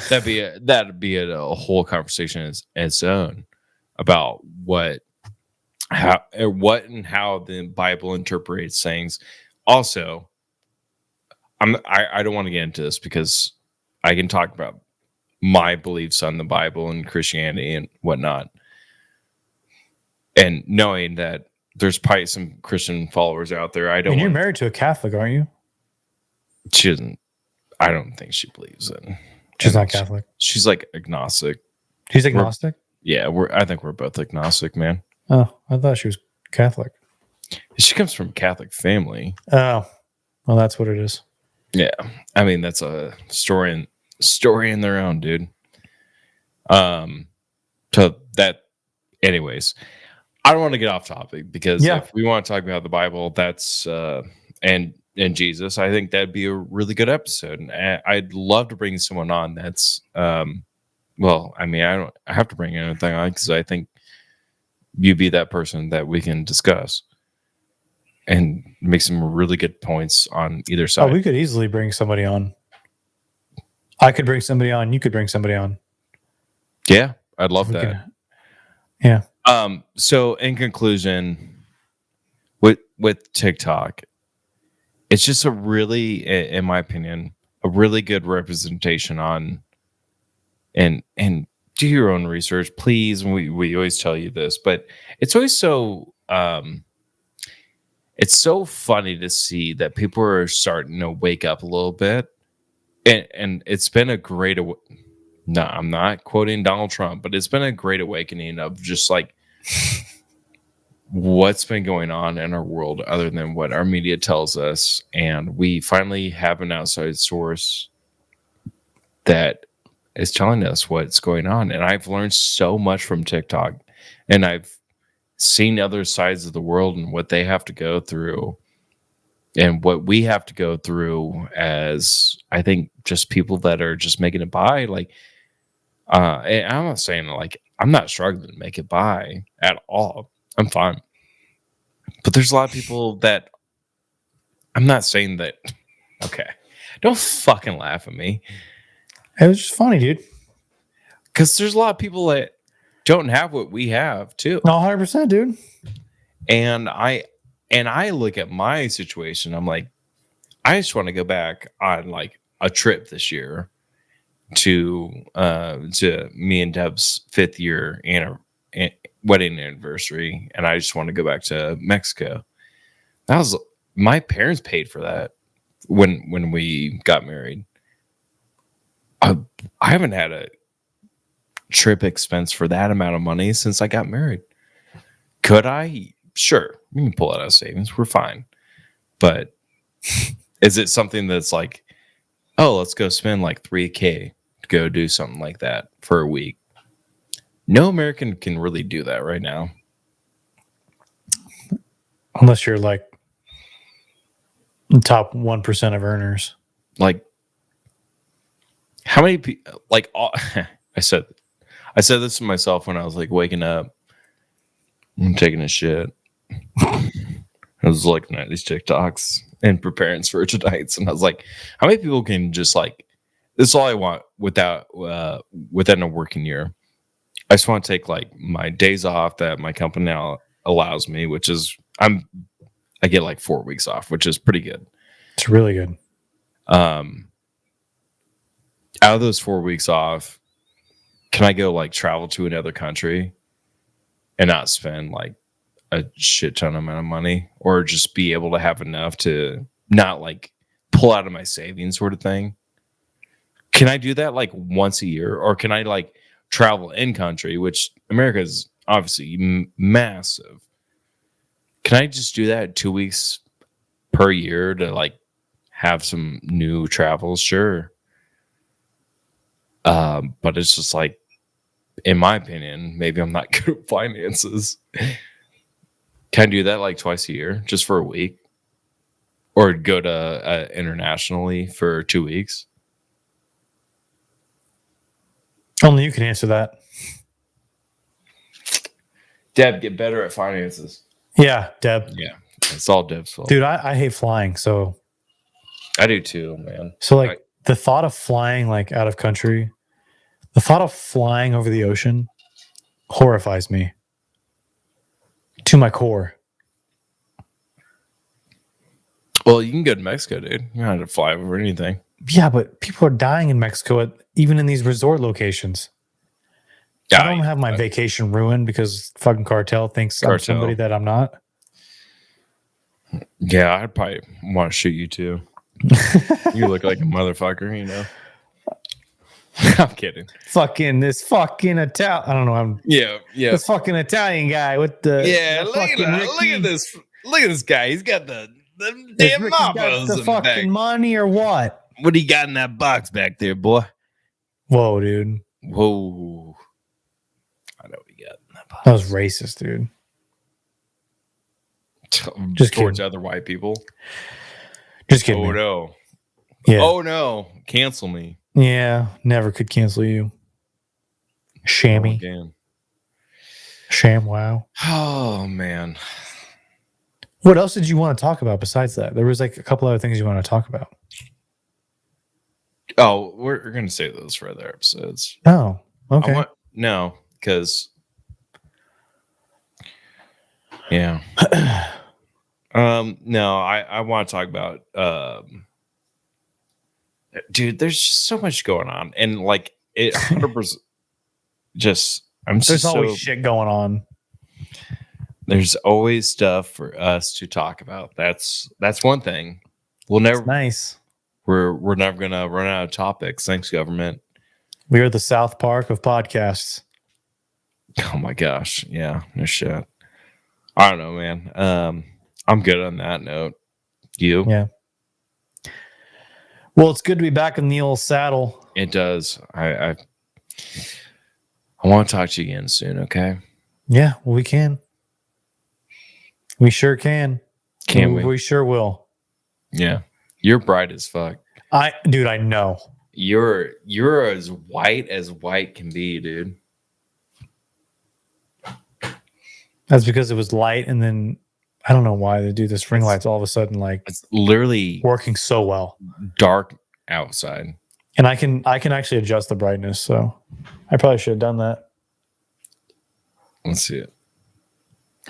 that'd be a whole conversation as its own about how the Bible interprets things. Also, I don't want to get into this because I can talk about my beliefs on the Bible and Christianity and whatnot. And knowing that there's probably some Christian followers out there. You're married to a Catholic, aren't you? She doesn't. I don't think she believes in. She's not Catholic. She's like agnostic. She's agnostic? I think we're both agnostic, man. Oh, I thought she was Catholic. She comes from a Catholic family. Oh, well, that's what it is. Yeah, I mean that's a story in their own, dude. To that, anyways. I don't want to get off topic because if we want to talk about the Bible, that's and Jesus, I think that'd be a really good episode. And I'd love to bring someone on that's well, I mean, I have to bring anything on because I think you'd be that person that we can discuss and make some really good points on either side. Oh, we could easily bring somebody on. I could bring somebody on. You could bring somebody on. Yeah, I'd love that. Yeah. So in conclusion, with TikTok, it's just a really, in my opinion, a really good representation on and do your own research, please. And we always tell you this, but it's always so it's so funny to see that people are starting to wake up a little bit. And it's been a great no, I'm not quoting Donald Trump, but it's been a great awakening of just like what's been going on in our world other than what our media tells us. And we finally have an outside source that is telling us what's going on. And I've learned so much from TikTok, and I've seen other sides of the world and what they have to go through and what we have to go through as, I think, just people that are just making it by. Like, and I'm not saying like I'm not struggling to make it by at all. I'm fine. But there's a lot of people that I'm not saying that. Okay. Don't fucking laugh at me. It was just funny, dude. Because there's a lot of people that don't have what we have too. No, 100%, dude. And I look at my situation. I'm like, I just want to go back on like a trip this year to me and Deb's 5th year wedding anniversary, and I just want to go back to Mexico. That was my parents paid for that when we got married. I haven't had a trip expense for that amount of money since I got married. Could I? Sure, we can pull it out of savings. We're fine. But is it something that's like, oh, let's go spend like $3,000 to go do something like that for a week? No American can really do that right now. Unless you're like the top 1% of earners. Like, how many people, like, I said this to myself when I was like waking up and taking a shit. I was looking at these TikToks and preparing for tonight, and I was like, how many people can just like, this is all I want within a working year. I just want to take like my days off that my company now allows me, which is I get like 4 weeks off, which is pretty good. It's really good. Out of those 4 weeks off, can I go like travel to another country and not spend like a shit ton amount of money, or just be able to have enough to not like pull out of my savings sort of thing. Can I do that like once a year, or can I like travel in country, which America is obviously massive? Can I just do that 2 weeks per year to like have some new travels? Sure. But it's just like, in my opinion, maybe I'm not good at finances. Can I do that like twice a year just for a week? Or go to internationally for 2 weeks? Only you can answer that. Deb, get better at finances. Yeah, Deb. Yeah, it's all Deb's fault. Dude, I hate flying. So I do too, man. So like the thought of flying like out of country, the thought of flying over the ocean horrifies me to my core. Well, you can go to Mexico, dude. You don't have to fly over anything. Yeah, but people are dying in Mexico, even in these resort locations. I don't have my vacation ruined because fucking cartel thinks I'm somebody that I'm not. Yeah, I'd probably want to shoot you too. You look like a motherfucker, you know. I'm kidding. Fucking this fucking Italian. I don't know. Yeah. This fucking Italian guy with the look at this. Look at this guy. He's got the damn marbles. The fucking money or what? What do you got in that box back there, boy? Whoa, dude. Whoa. I know what you got in that box. That was racist, dude. Just towards other white people. Just kidding. Oh no. Yeah. Oh no. Cancel me. Yeah. Never could cancel you. Shammy. Sham wow. Oh man. What else did you want to talk about besides that? There was like a couple other things you want to talk about. Oh, we're gonna save those for other episodes. Oh, okay. No, because yeah. No, I want to talk about dude, there's just so much going on, and like it 100% just there's always shit going on. There's always stuff for us to talk about. That's one thing. We'll never That's nice. We're never gonna run out of topics. Thanks, government. We are the South Park of podcasts. Oh my gosh. Yeah, no shit. I don't know, man. I'm good on that note. You? Yeah. Well, it's good to be back in the old saddle. It does. I want to talk to you again soon, okay? Yeah, well, we can. We sure can. Can we? We sure will. Yeah. You're bright as fuck. Dude, I know. You're as white can be, dude. That's because it was light, and then I don't know why they do this ring lights all of a sudden like it's literally working so well. Dark outside. And I can actually adjust the brightness, so I probably should have done that. Let's see it.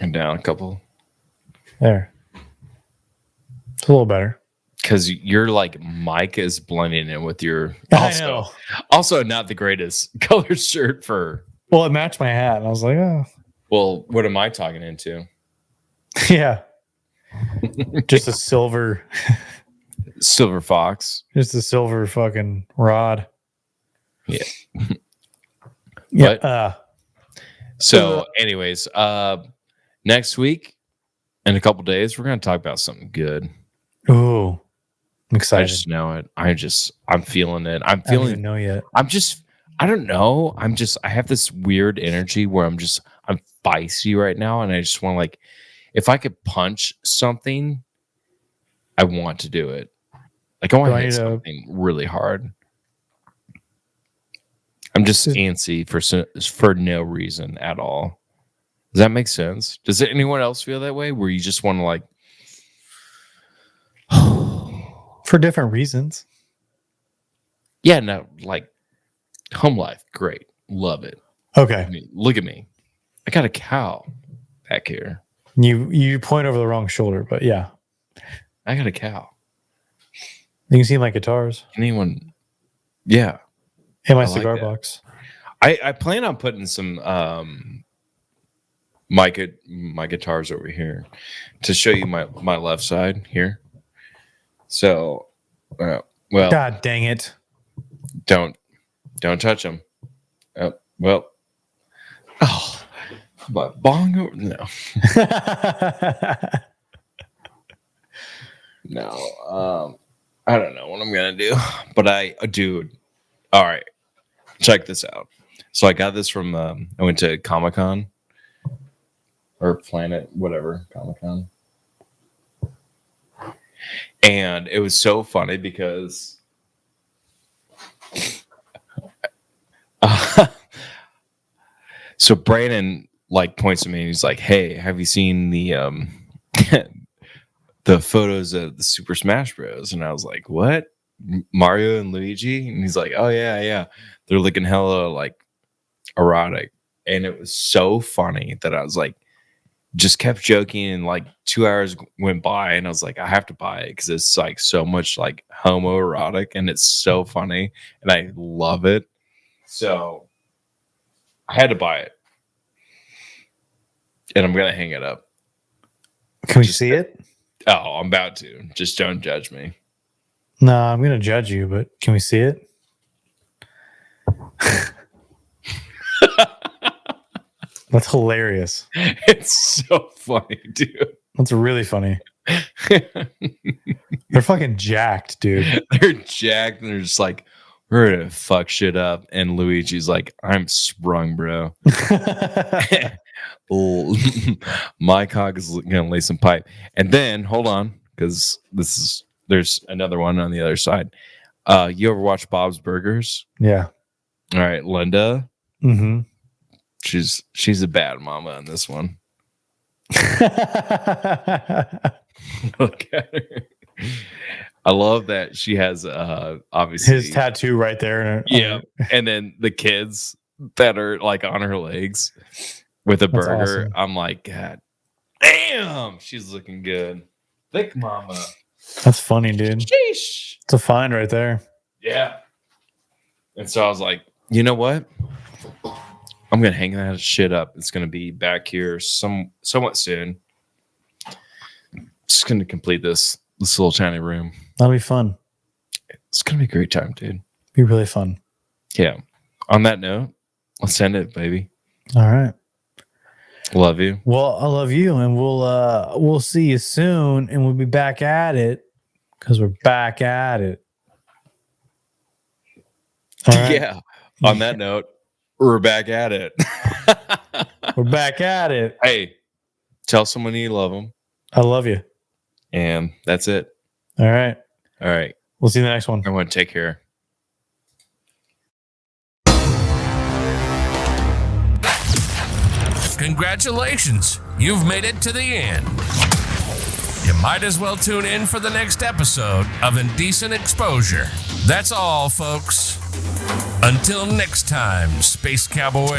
And down a couple. There. It's a little better. Because your like mic is blending in with your also not the greatest color shirt for. Well, it matched my hat, and I was like, oh. Well, what am I talking into? Yeah. Just a silver fox. Just a silver fucking rod. Yeah. Yeah. So anyways, next week in a couple days, we're gonna talk about something good. Ooh. I'm excited. I just know it. I'm feeling it. I don't even know yet. I don't know. I have this weird energy where I'm feisty right now, and I just want to like, if I could punch something, I want to do it. Like I want to hit something really hard. I'm just antsy for no reason at all. Does that make sense? Does anyone else feel that way? Where you just want to like, for different reasons. Yeah, no, like home life, great, love it. Okay, I mean, look at me. I got a cow back here. You point over the wrong shoulder, but yeah, I got a cow. You can see my guitars. Anyone? Yeah. In my cigar box. I plan on putting some My guitar's over here to show you my left side here. So, well, God dang it! don't touch them. Well, but bongo, no, no. I don't know what I'm gonna do, but dude. All right, check this out. So I got this from I went to Comic-Con or Planet, whatever, Comic-Con. And it was so funny because so Brandon like points to me and he's like, "Hey, have you seen the the photos of the Super Smash Bros?" And I was like, "What? Mario and Luigi?" And he's like, "Oh yeah. They're looking hella like erotic." And it was so funny that I was like, just kept joking, and like 2 hours went by and I was like, I have to buy it because it's like so much like homoerotic and it's so funny and I love it. So I had to buy it. And I'm gonna hang it up. Can we see it? Oh, I'm about to. Just don't judge me. No, I'm gonna judge you, but can we see it? That's hilarious. It's so funny, dude. That's really funny. They're fucking jacked, dude. They're jacked and they're just like, we're gonna fuck shit up. And Luigi's like, I'm sprung, bro. My cock is gonna lay some pipe. And then hold on, because there's another one on the other side. You ever watch Bob's Burgers? Yeah. All right, Linda. Mm-hmm. She's a bad mama on this one. Look at her. I love that she has obviously his tattoo right there. Yeah, and then the kids that are like on her legs with a burger. Awesome. I'm like, God damn, she's looking good. Thick mama. That's funny, dude. Sheesh. It's a find right there. Yeah. And so I was like, you know what? I'm gonna hang that shit up. It's gonna be back here somewhat soon. Just gonna complete this little tiny room. That'll be fun. It's gonna be a great time, dude. Be really fun. Yeah. On that note, let's end it, baby. All right. Love you. Well, I love you, and we'll see you soon, and we'll be back at it because we're back at it. All right. Yeah. On that note, we're back at it. We're back at it. Hey, tell someone you love them. I love you. And that's it. All right. All right. We'll see you in the next one. Everyone, take care. Congratulations. You've made it to the end. You might as well tune in for the next episode of Indecent Exposure. That's all, folks. Until next time, Space Cowboy.